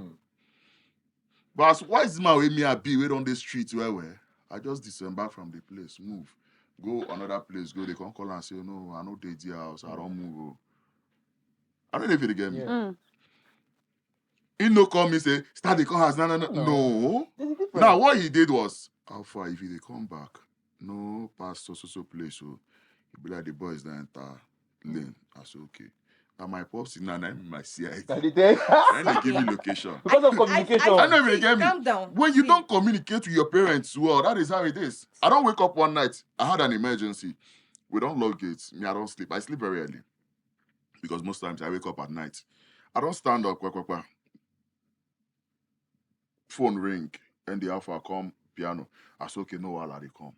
But as wise man with me I be wait on the streets where I just disembark from the place, move. Go another place, go, they can call and say, no, I know the house, I don't move. I don't know if you get me. He no call me say, start the call house. No. Now what he did was, how far if they come back? No, past so place. So he be like the boys that enter lane. I said, okay. Now my pops in and I'm my CIT. Then Then they give me location. because of communication. I know if you get me. Calm down. When you don't communicate with your parents well, that is how it is. I don't wake up one night. I had an emergency. We don't lock gates. Me, I don't sleep. I sleep very early. Because most times I wake up at night. I don't stand up. Phone ring. And the alpha come piano. I say, okay, no, while they come.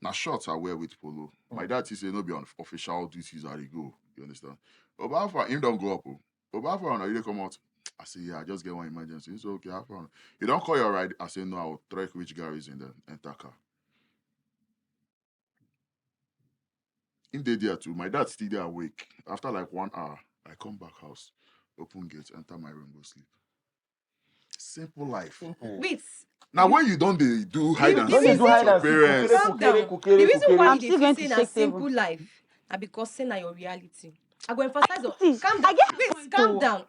Now shorts I wear with polo. My dad say no be on official duties as they go. You understand? But alpha him don't go up. But alpha now you come out. I say, yeah, I just get one emergency. He say, okay, alpha. You don't call your ride. I say, no, I'll track which garage in the enter car. In the there too, my dad still there awake. After like 1 hour, I come back house, open gates, enter my room, go sleep. Simple life. Wait. Now when you don't do hide and the seek reason- with your parents, Calm down. The reason why I'm you dey still going feel to say na shake table. simple life na because say na your reality. I go emphasize on See, calm I down. get Wait, point calm though. down.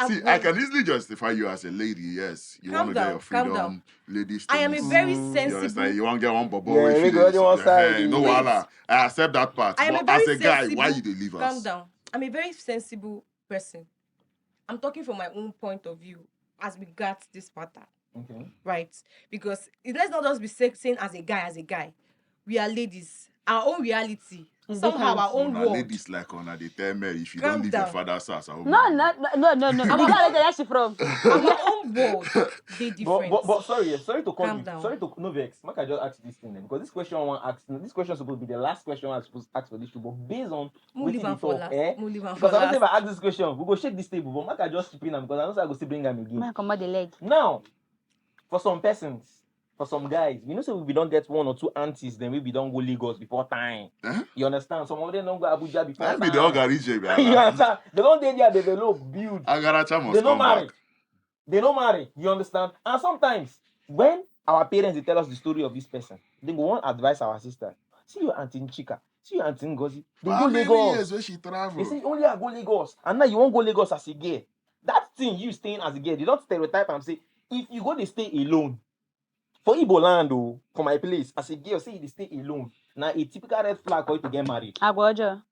see, I can easily justify you as a lady. Yes, you Calm want to get down, your calm freedom, down. ladies. I am a very You sensible. understand? You want to get one bobo. Yeah, if we you go dey- on one side. Hey, no Wait. wahala. I accept that part. I am a But very as a guy, sensible. why you dey leave Calm us? down. I'm a very sensible person. I'm talking from my own point of view as regards this matter. Okay. Right? Because let's not just be saying as a guy. We are ladies. Our own reality. It's Somehow different. our own Una world. ladies like on they tell me if you Calm don't leave your down. father's house, I hope No. you leave. The girl that she from. Our own world. They different. But sorry to call Calm you. down. Sorry to no vex. Make I just ask this thing then, because this question I want ask. This question supposed to be the last question I supposed to ask for this show. But based on We'll what leave they am for talk, last. We'll leave am for because I don't say if last. I ask this question, we go shake this table. But make I just chip in am because I know say I go still bring them again. Man, come out the leg. Now, for some persons, for some guys, we know say we don't get 1 or 2 aunties, then we don't go Lagos before time. You understand? Some of them don't go Abuja before I time. be the Ogarije, You understand? They don't dey there develop, build. Agaracha must They don't come marry. back. They don't marry. You understand? And sometimes when our parents they tell us the story of this person, they go want advise our sister. See your auntie Chika. See your auntie Ngozi. They go How many Lagos. years when she travel? They say only I go Lagos, and now you won't go Lagos as a girl. That thing you staying as a girl, they don't stereotype and say if you go they stay alone. For Igbo land, oh, for my place, as a girl, say you dey stay alone. Now a typical red flag for you to get married. Agbojo.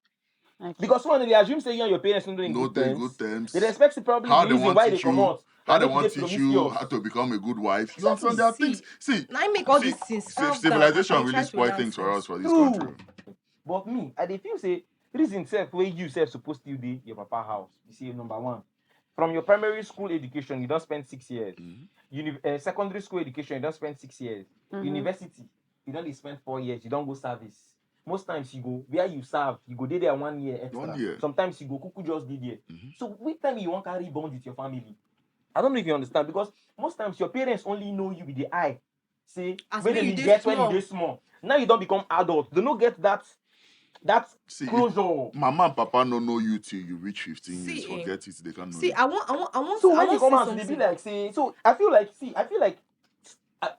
Okay. Because one they assume say you and your parents not doing No good day, terms. good terms. They expect the probably How the they reason want why they teach come you, out. how they make you want dey teach you promiscuous. how to become a good wife. You Exactly. understand? There are things. See, Now make all these things. Calm down. civilization and really try to spoil learn things for sense. us for this True. country. But me, I dey feel say reason self where you self supposed to dey your papa house. You see, number one, from your primary school education, you don't spend 6 years. Secondary school education, you don't spend 6 years. University, you don't spend 4 years. You don't go service. Most times you go where you serve, you go there 1 year extra. 1 year. Sometimes you go kuku just dey there. So which time you want carry bond with your family? I don't know if you understand because most times your parents only know you with the eye. Say As when when they you dey get when small. you dey small. Now you don't become adult. They don't get that That's See, closure. mama and papa no know you till you reach 15 years. See, Forget it. They can't know see, you. So I when you want come say out, they be something. like, say, so I feel like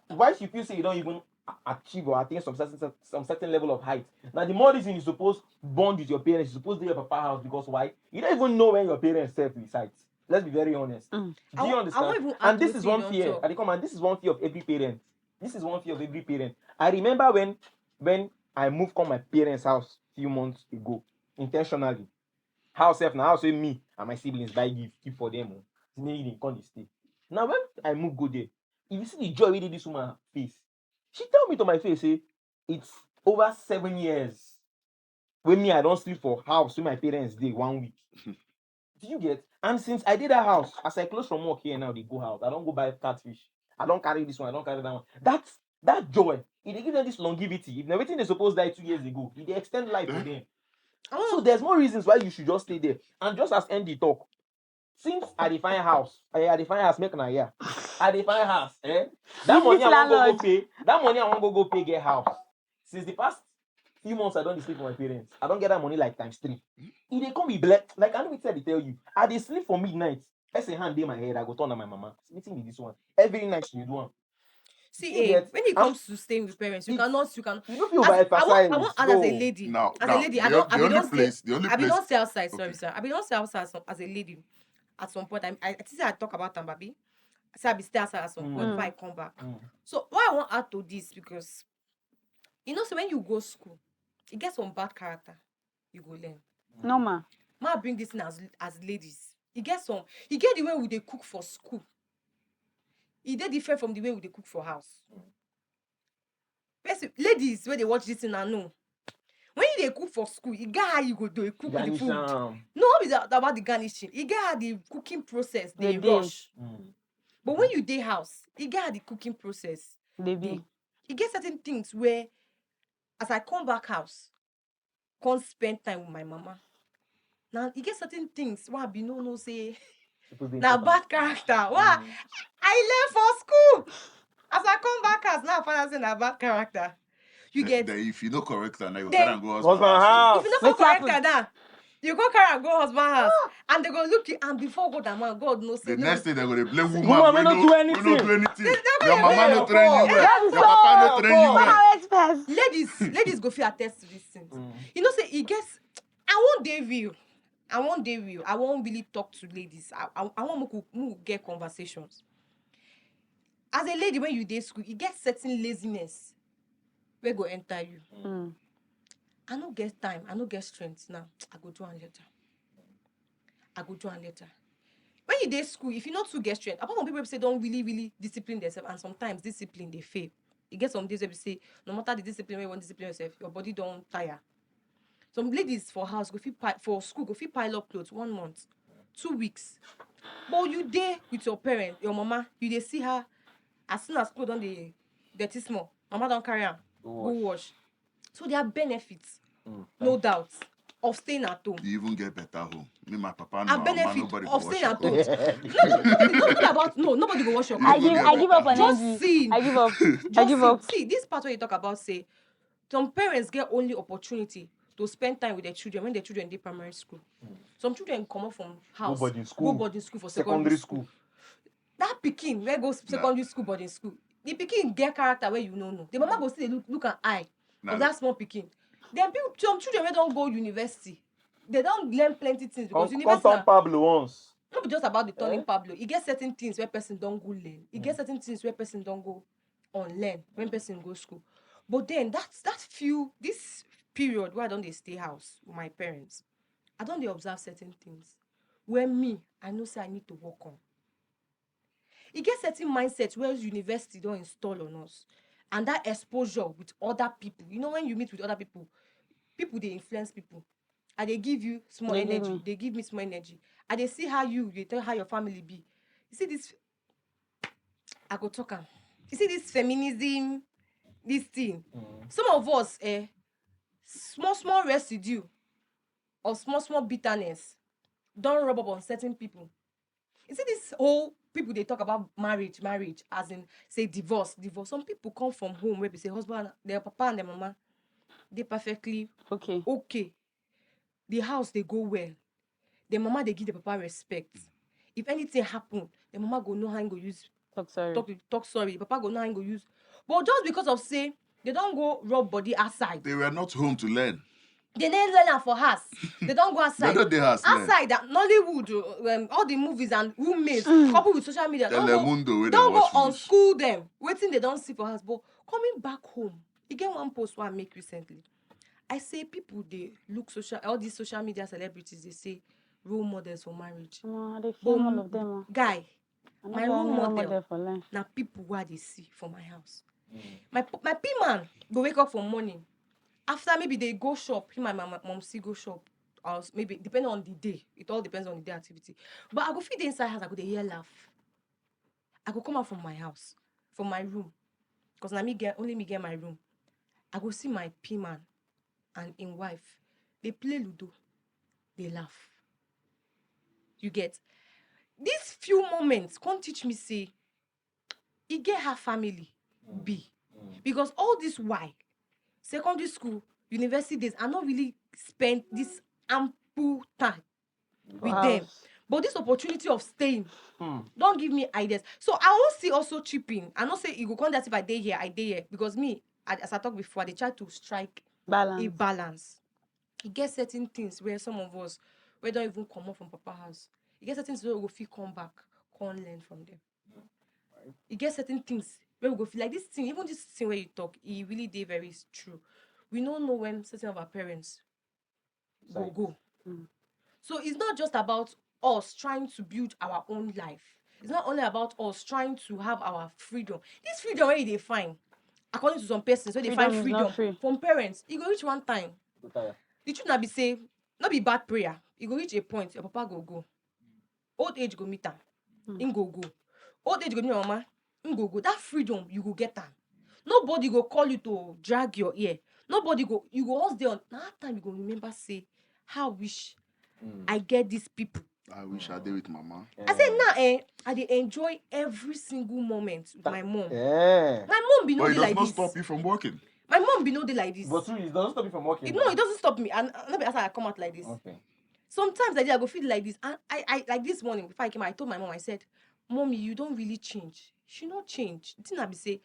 why should you say you don't even achieve or attain some certain level of height? Now the more reason you suppose bond with your parents, you suppose do your papa house because why? You don't even know when your parents self resides. Let's be very honest. Mm. Do you I understand? won't even And add this to is what you one don't fear. talk. And come on, this is one fear of every parent. This is one fear of every parent. I remember when I moved from my parents' house few months ago, intentionally. House self now house wey me and my siblings buy gift keep for them. Maybe they come dey stay. Now when I move go there, if you see the joy wey dey this woman face, she tell me to my face say it's over 7 years wey me I don sleep for house wey my parents dey 1 week. Do you get? And since I did that house, as I close from work here now, they go out. I don't go buy catfish. I don't carry this one. I don't carry that one. That joy. It dey give them this longevity. If na wetin they supposed die 2 years ago, it dey extend life for them. I So want there's more reasons why you should just stay there. And just as Andy talk, since I define house, I define house, make an year. I define house, eh? That This money I want go landlord. pay. That money I want go pay get house. Since the past few months, I don't dey sleep with my parents. I don't get that money like ×3. If they come be black, like I know what they tell you. I dey sleep for midnight. I say hand in my head, I go turn on my mama. Meeting me this one. Every night you do one. see, You get? when it I'm comes to staying with parents, you it's cannot, you don't feel as I overemphasize. want add as a No. lady. Now, As a lady, I don't, the only don't say, place, the only I be place. don't say outside. Sorry, Okay. sir. I be don't say outside as a lady. At some point, I think I talk about baby. I say I be stay outside at some point before I come back. So why I want add to this because so when you go school, you get some bad character, you go learn. Normal. Ma bring this in as ladies. You get the way we dey cook for school. E dey different from the way we dey cook for house. Ladies wey dey watch this thing and know. When you dey cook for school, you get how you go do cook the food. No be about the garnishing. You get how the cooking process dey rush. But when you dey house, you get how the cooking process dey. You get certain things where, as I come back house, come spend time with my mama. Now you get certain things why I be no say na bad character. Why I learn for school. As I come back house, now I find out say na bad character. You get Then if you no correct her, now you Then- carry and go Husband house. house. if you no Wetin go correct happen? her down, you go carry am go husband house, and they go look you, and before God and man, God knows say The no. next thing they're gonna blame Woman, woman. we We no no do do anything. anything. They Your go mama dey no train you fault. well. That is Your papa so- no train you well. How express? ladies go fit attest to these things. You know, say e gets. I won't dey real. I won't really talk to ladies. I want make we get conversations. As a lady, when you dey school, you get certain laziness wey go enter you. I no get time. I no get strength now. I go do am later. When you dey school, if you not too get strength, apart from people say don't really discipline themselves, and sometimes discipline they fail. You get some days where we say no matter the discipline where you want discipline yourself, your body don't tire. Some ladies for house go fit for school go fit pile up clothes 1 month, 2 weeks. But you dey with your parent, your mama, you dey see her as soon as clothes don dey dirty small, mama don carry am go wash. So there are benefits, no doubt, of staying at home. You even get better home. Me, my papa, and A my mama, benefit nobody go of wash staying your at home. clothes. Nobody go wash your You clothes. even I get give up better. on Just energy. see. I give up. I Just give up. see this part where you talk about say some parents get only opportunity to spend time with their children when their children dey primary school. Some children come up from house, Go boarding school for secondary school. That pikin wey go secondary school, boarding school, the pikin get character where you no know. The mama go still dey look an eye of that small pikin. Then some children wey don go university, they don learn plenty things because university Come Pablo once. no be just about the turning Pablo. E get certain things where person don go learn. E get certain things where person don go unlearn when person go school. But then this period where I don dey stay house with my parents, I don dey observe certain things where I know say I need to work on. E get certain mindset where university don install on us, and that exposure with other people. You know, when you meet with other people dey influence people. I dey give you small They give energy. me. They give me small energy. I dey see how you tell how your family be. You see this, I go talk am. You see this feminism, this thing. Some of us, small residue of small bitterness don rub up on certain people. You see this whole people they talk about marriage, as in say divorce. Some people come from home where they say husband, their papa and their mama they perfectly Okay. okay. The house they go well. The mama they give the papa respect. If anything happen, the mama go know how go use Talk sorry. talk sorry. The papa go know how go use. But just because of say they don't go rub body outside. They were not home to learn. They never learn am for house. They don't go outside. Whether they has learn. Outside that Nollywood, all the movies and roommates coupled with social media, Telemundo wey dem don't go watch on finish. school them. Waiting they don't see for house. But coming back home, you get one post I make recently. I say people they look all these social media celebrities they say role models for marriage. They film all of them. Guy, I'm my not role any role model model for life. now people where they see for my house. My P man go wake up for morning. After maybe they go shop, him and my mom see go shop. Or maybe depending on the day. It all depends on the day activity. But I go feed the inside house, I go dey hear laugh. I go come out from my house, from my room. Because now only me get my room. I go see my P man and his wife. They play Ludo. They laugh. You get these few moments can't teach me say he get her family be. Because all this while, secondary school, university days, I not really spent this ample time with them. House. But this opportunity of staying don't give me ideas. So I won't see also chipping. I not say you go come that if I day here. Because me, as I talked before, they try to strike Balance. a balance. You get certain things where some of us we don't even come up from Papa house. You get certain things where we go feel come back, can't learn from them. You get certain things where we go feel like this thing, even this thing where you talk, it really dey very true. We don't know when certain of our parents go. So it's not just about us trying to build our own life. It's not only about us trying to have our freedom. This freedom where they find, according to some persons, where they find Freedom is not freedom free. from parents, it go reach one time. The truth not be say, not be bad prayer. You go reach a point, your papa go. Old age go meet am, him go. Old age go meet your mama, him go. That freedom you go get am. Nobody go call you to drag your ear. Nobody go. You go always there on that time. You go remember say, how I wish I get these people. I wish I did with mama. I said now, I dey enjoy every single moment with my mom. Yeah. My mom be no But it dey does like not this. stop you from working. My mom be no dey like this. But truly, it doesn't stop you from working. No, it doesn't stop me. And not be as I come out like this. Okay. Sometimes I go feel like this. And I like this morning before I came out, I told my mom, I said, Mommy, you don't really change. She not change. The thing I be say,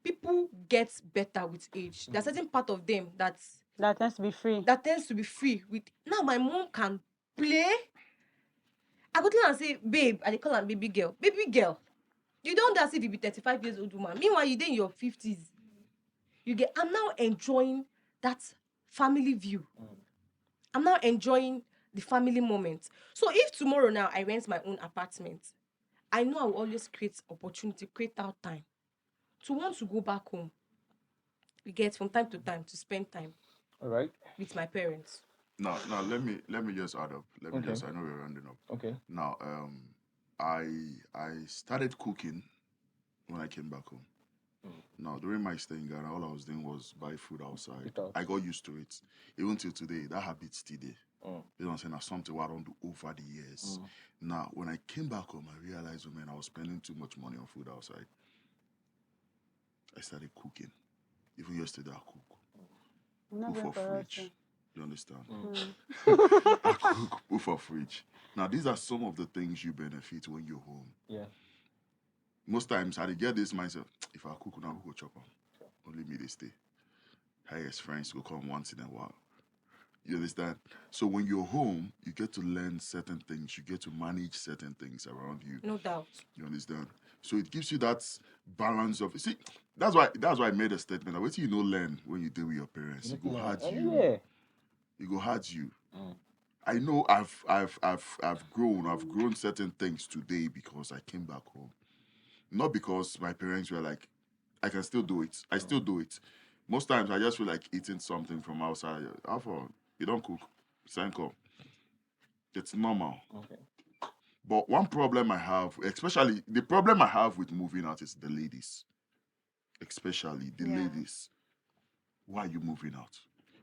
people get better with age. There's certain part of them that tends to be free. tends to be free with. Now my mom can play. I go tell her and say, babe, I dey call her baby girl. Baby girl, you don't as if you be 35 years old woman. Meanwhile, you dey in your 50s. I'm now enjoying that family view. I'm now enjoying the family moment. So if tomorrow now I rent my own apartment, I know I will always create opportunity, create out time to want to go back home. We get from time to time to spend time All right. with my parents. Now let me just add up. I know we're rounding up. Okay. Now, I started cooking when I came back home. Now, during my stay in Ghana, all I was doing was buy food outside. I got used to it. Even till today, that habit still there. You know what I'm saying? That's something what I don't do over the years. Now, when I came back home, I realized, man, I was spending too much money on food outside. I started cooking. Even yesterday, I cook. Put for fridge. You understand? I cook, put for fridge. Now, these are some of the things you benefit when you're home. Yeah. Most times, I get this mindset, if I cook now, who go chop them? Only me they stay. Highest friends will come once in a while. You understand? So when you're home, you get to learn certain things. You get to manage certain things around you. No doubt. You understand? So it gives you that balance of... See, that's why I made a statement. What you learn when you deal with your parents. It go hard you. Yeah. It go hard you. I know I've grown certain things today because I came back home. Not because my parents were like, I can still do it. I still do it. Most times I just feel like eating something from outside. How far? You don't cook. Sanko. It's normal. Okay. But one problem I have, especially the problem I have with moving out is the ladies. Especially the ladies. Why are you moving out?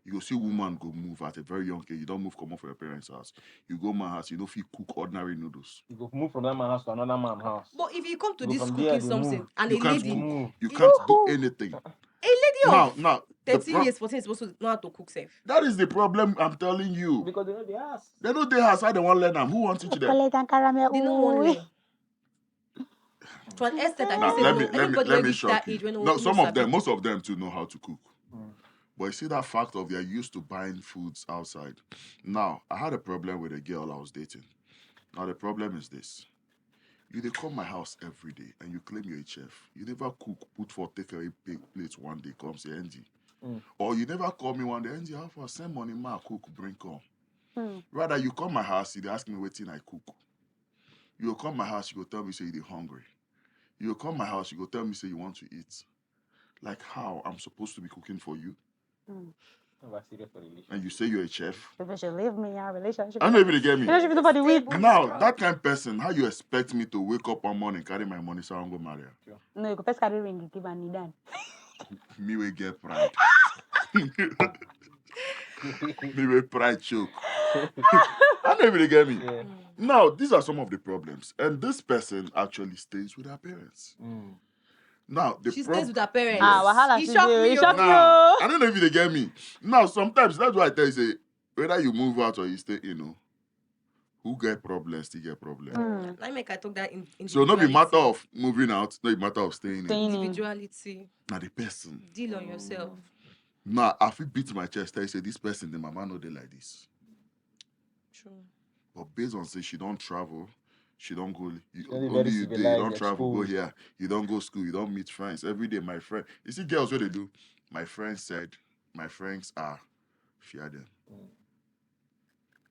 You go see a woman go move at a very young age. You don't move come off for your parents' house. You go my house, you don't feel cook ordinary noodles. You go move from that man's house to another man's house. But if you come to Go this from cooking there, they something move. and You a can't lady, You can't do anything. a lady of Now, 13 years, 14 is supposed to know how to cook safe. That is the problem I'm telling you. Because they know the ass. They know they have how they want to learn them. Who wants to teach them? Chocolate and caramel. They don't want Ooh. learn. To an extent, I Now, can say let no. me Anybody let when me reach that shock age you. when No, some of them, sabi most of them too know how to cook. Mm. But you see that fact of they're used to buying foods outside. Now, I had a problem with a girl I was dating. Now the problem is this. They come my house every day and you claim you're a chef. You never cook, put for take away plate one day, come say Angie. Or you never call me one day, Angie, how far send money, ma cook, bring come. Rather, you come my house, you ask me what thing I cook. You come my house, you go tell me say you're hungry. You come my house, you go tell me say you want to eat. Like how I'm supposed to be cooking for you? And you say you're a chef? People should leave me in a relationship. I know if they get me. Relationship with nobody weak. Now, that kind of person, how you expect me to wake up one morning, carry my money, so I don't go marry her? No, you go first carry ring, give and need done. Me will get pride. Me will pride choke. I know if they get me. Yeah. Now, these are some of the problems. And this person actually stays with her parents. Now, the she stays problem. with her parents. Yes. Wahala He she shocked dey, me, he yo. shocked me, Now, oh. I don't know if they get me. Now, sometimes that's why I tell you, say, whether you move out or you stay, who get problems, still get problems. I make I talk that in So, no be matter of moving out, no be matter of staying in. Staying in. individuality. Now, the person. Deal on yourself. Now, I feel beat my chest. I say, this person, the mama know they like this. True. But based on say she don't travel, she don't go. Very Only you civilized, day, you don't travel, go exposed. here. You don't go school. You don't meet friends every day. My friend, you see, girls what they do. My friend said, my friends are fear them.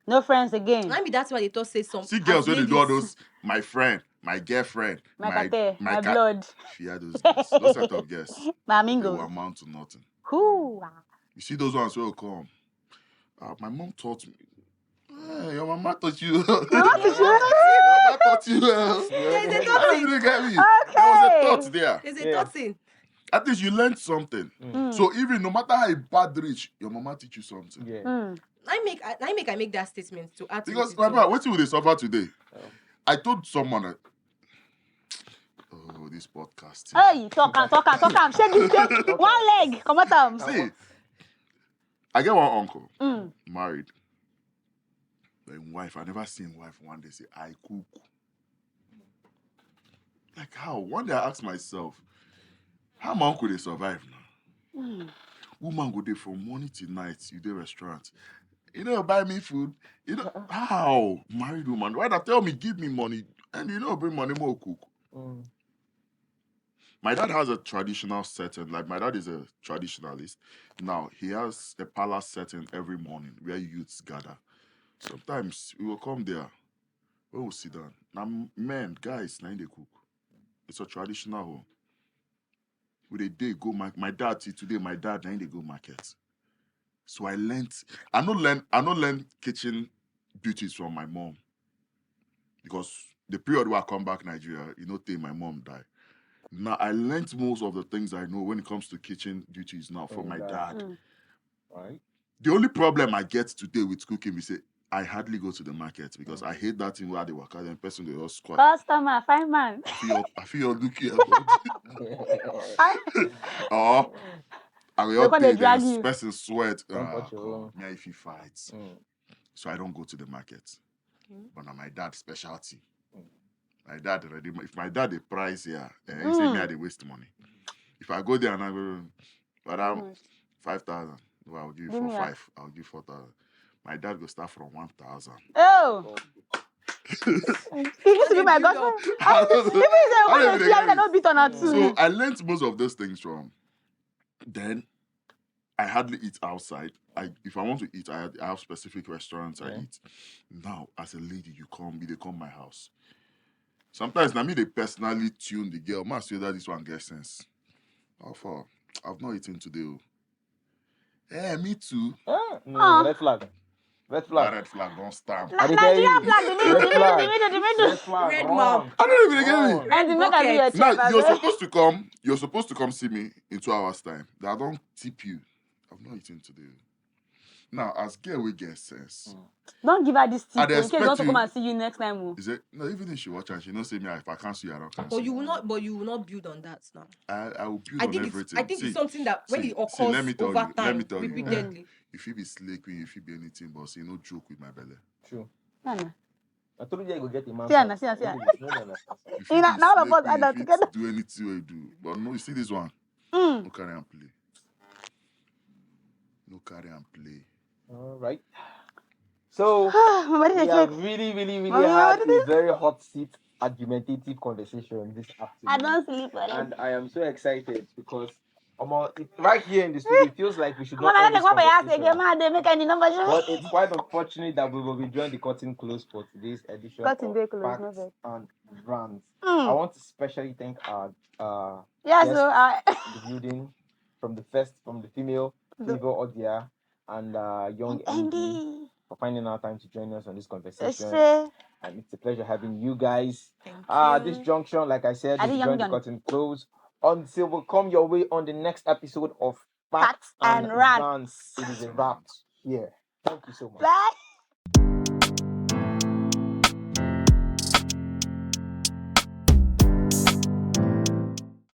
No friends again. I mean that's why they thought say some. See, girls what they do all ladies, those. My friend, my girlfriend, My kate, my blood. Fear those girls. Those set of girls. My They will amigos. amount to nothing. Who? You see those ones will come. My mom taught me. Your mama taught you. What did you? Your mama taught you. there's a I thought don't thing. even get me. There was a thought Okay. there. There's a Yeah. thought thing. At least you learned something. So even no matter how bad rich, your mama teach you something. Yeah. I make that statement to add to Because it. remember, what will they suffer today? I told someone that, this podcast. Hey, talk am. Shake this one leg. Come on, See, I get one uncle, married. Then wife, I never seen wife one day say, I cook. Like how? One day I asked myself, how my uncle they survive now? Woman go there from morning till night, you do restaurant. You know, buy me food. You know, how? Married woman. Why not tell me, give me money, and bring money more cook. My dad has a traditional setting. Like, my dad is a traditionalist. Now, he has a palace setting every morning where youths gather. Sometimes we will come there. We will sit down. Now, men, guys, now they cook. It's a traditional home. With a day go market. My dad, see today, my dad, now they go market. So I don't learn kitchen duties from my mom. Because the period where I come back Nigeria, my mom died. Now I learned most of the things I know when it comes to kitchen duties now from my dad. Right. The only problem I get today with cooking is I hardly go to the market because I hate that thing where they work out and person they all squat. customer, fine man. I feel looking or I will They all gonna pay drag this you. person sweat. Don't touch your own. Me if he fights. So I don't go to the market. But now my dad's specialty. My dad already. If my dad the price here, he say me I dey waste money. If I go there and I go, but 5,000. No, I'll give you Give me 5. I'll give 4,000. My dad go start from 1,000. Oh. He used to be my build godfather. I don't Even know. if I they don't want to even see, I get don't beat on her too. So I learned most of those things from. Then I hardly eat outside. If I want to eat, I have specific restaurants I eat. Now, as a lady, they come my house. Sometimes now me they personally tune the girl. Must say that this one gets sense. How far? I've not eaten today. Me too. No, red flag. Red That flag. red flag don't stamp. I dey tell Nigeria you. flag, the Red flag. middle. Red flag. Red run. map. I don't even get me. Run. And the make I do your Now chef. you're supposed to come see me in 2 hours time. I don't tip you. I've not eaten today. Now, as girl, we get sense. Don't give her this tip. I'd In case you want expect to come you- and see you next time. Oh. Is it no? Even if she watch and she don't say me, if I can't see you, I don't cancel. But you will not. But you will not build on that now. I will build I on think everything. it's something that when it occurs let me tell over you, time, let me tell you. repeatedly. If you be slay queen, if you be anything, but see, no joke with my belly. True. Anna. I told you I go get a man. See Anna, see Anna, see Anna. If you Now be all of slay us queen, are if you together. do anything you do, but no, you see this one. Mm. No carry and play. No carry and play. All right. So What we is have it? really Mommy, had what is a very hot seat argumentative conversation this I afternoon. don't sleep. And I am so excited because right here in the studio, it feels like we should Come on, not I end don't this take one for your conversation. again. Man, they make any number. But it's quite unfortunate that we will be drawing the curtain close for today's edition Curtain of dey close, Facts no vex. and Rants. Mm. I want to especially thank our Yes, guests so in the building, from the female, Favor Odia, and young Andy, Andy. for finding our time to join us on this conversation. Yes, And it's a pleasure having you guys. Thank This you. junction, like I said, Are we'll they be drawing the young? curtain close until we come your way on the next episode of Facts Facts and Rants. Rants. It is a wrap here. Thank you so much. Bye.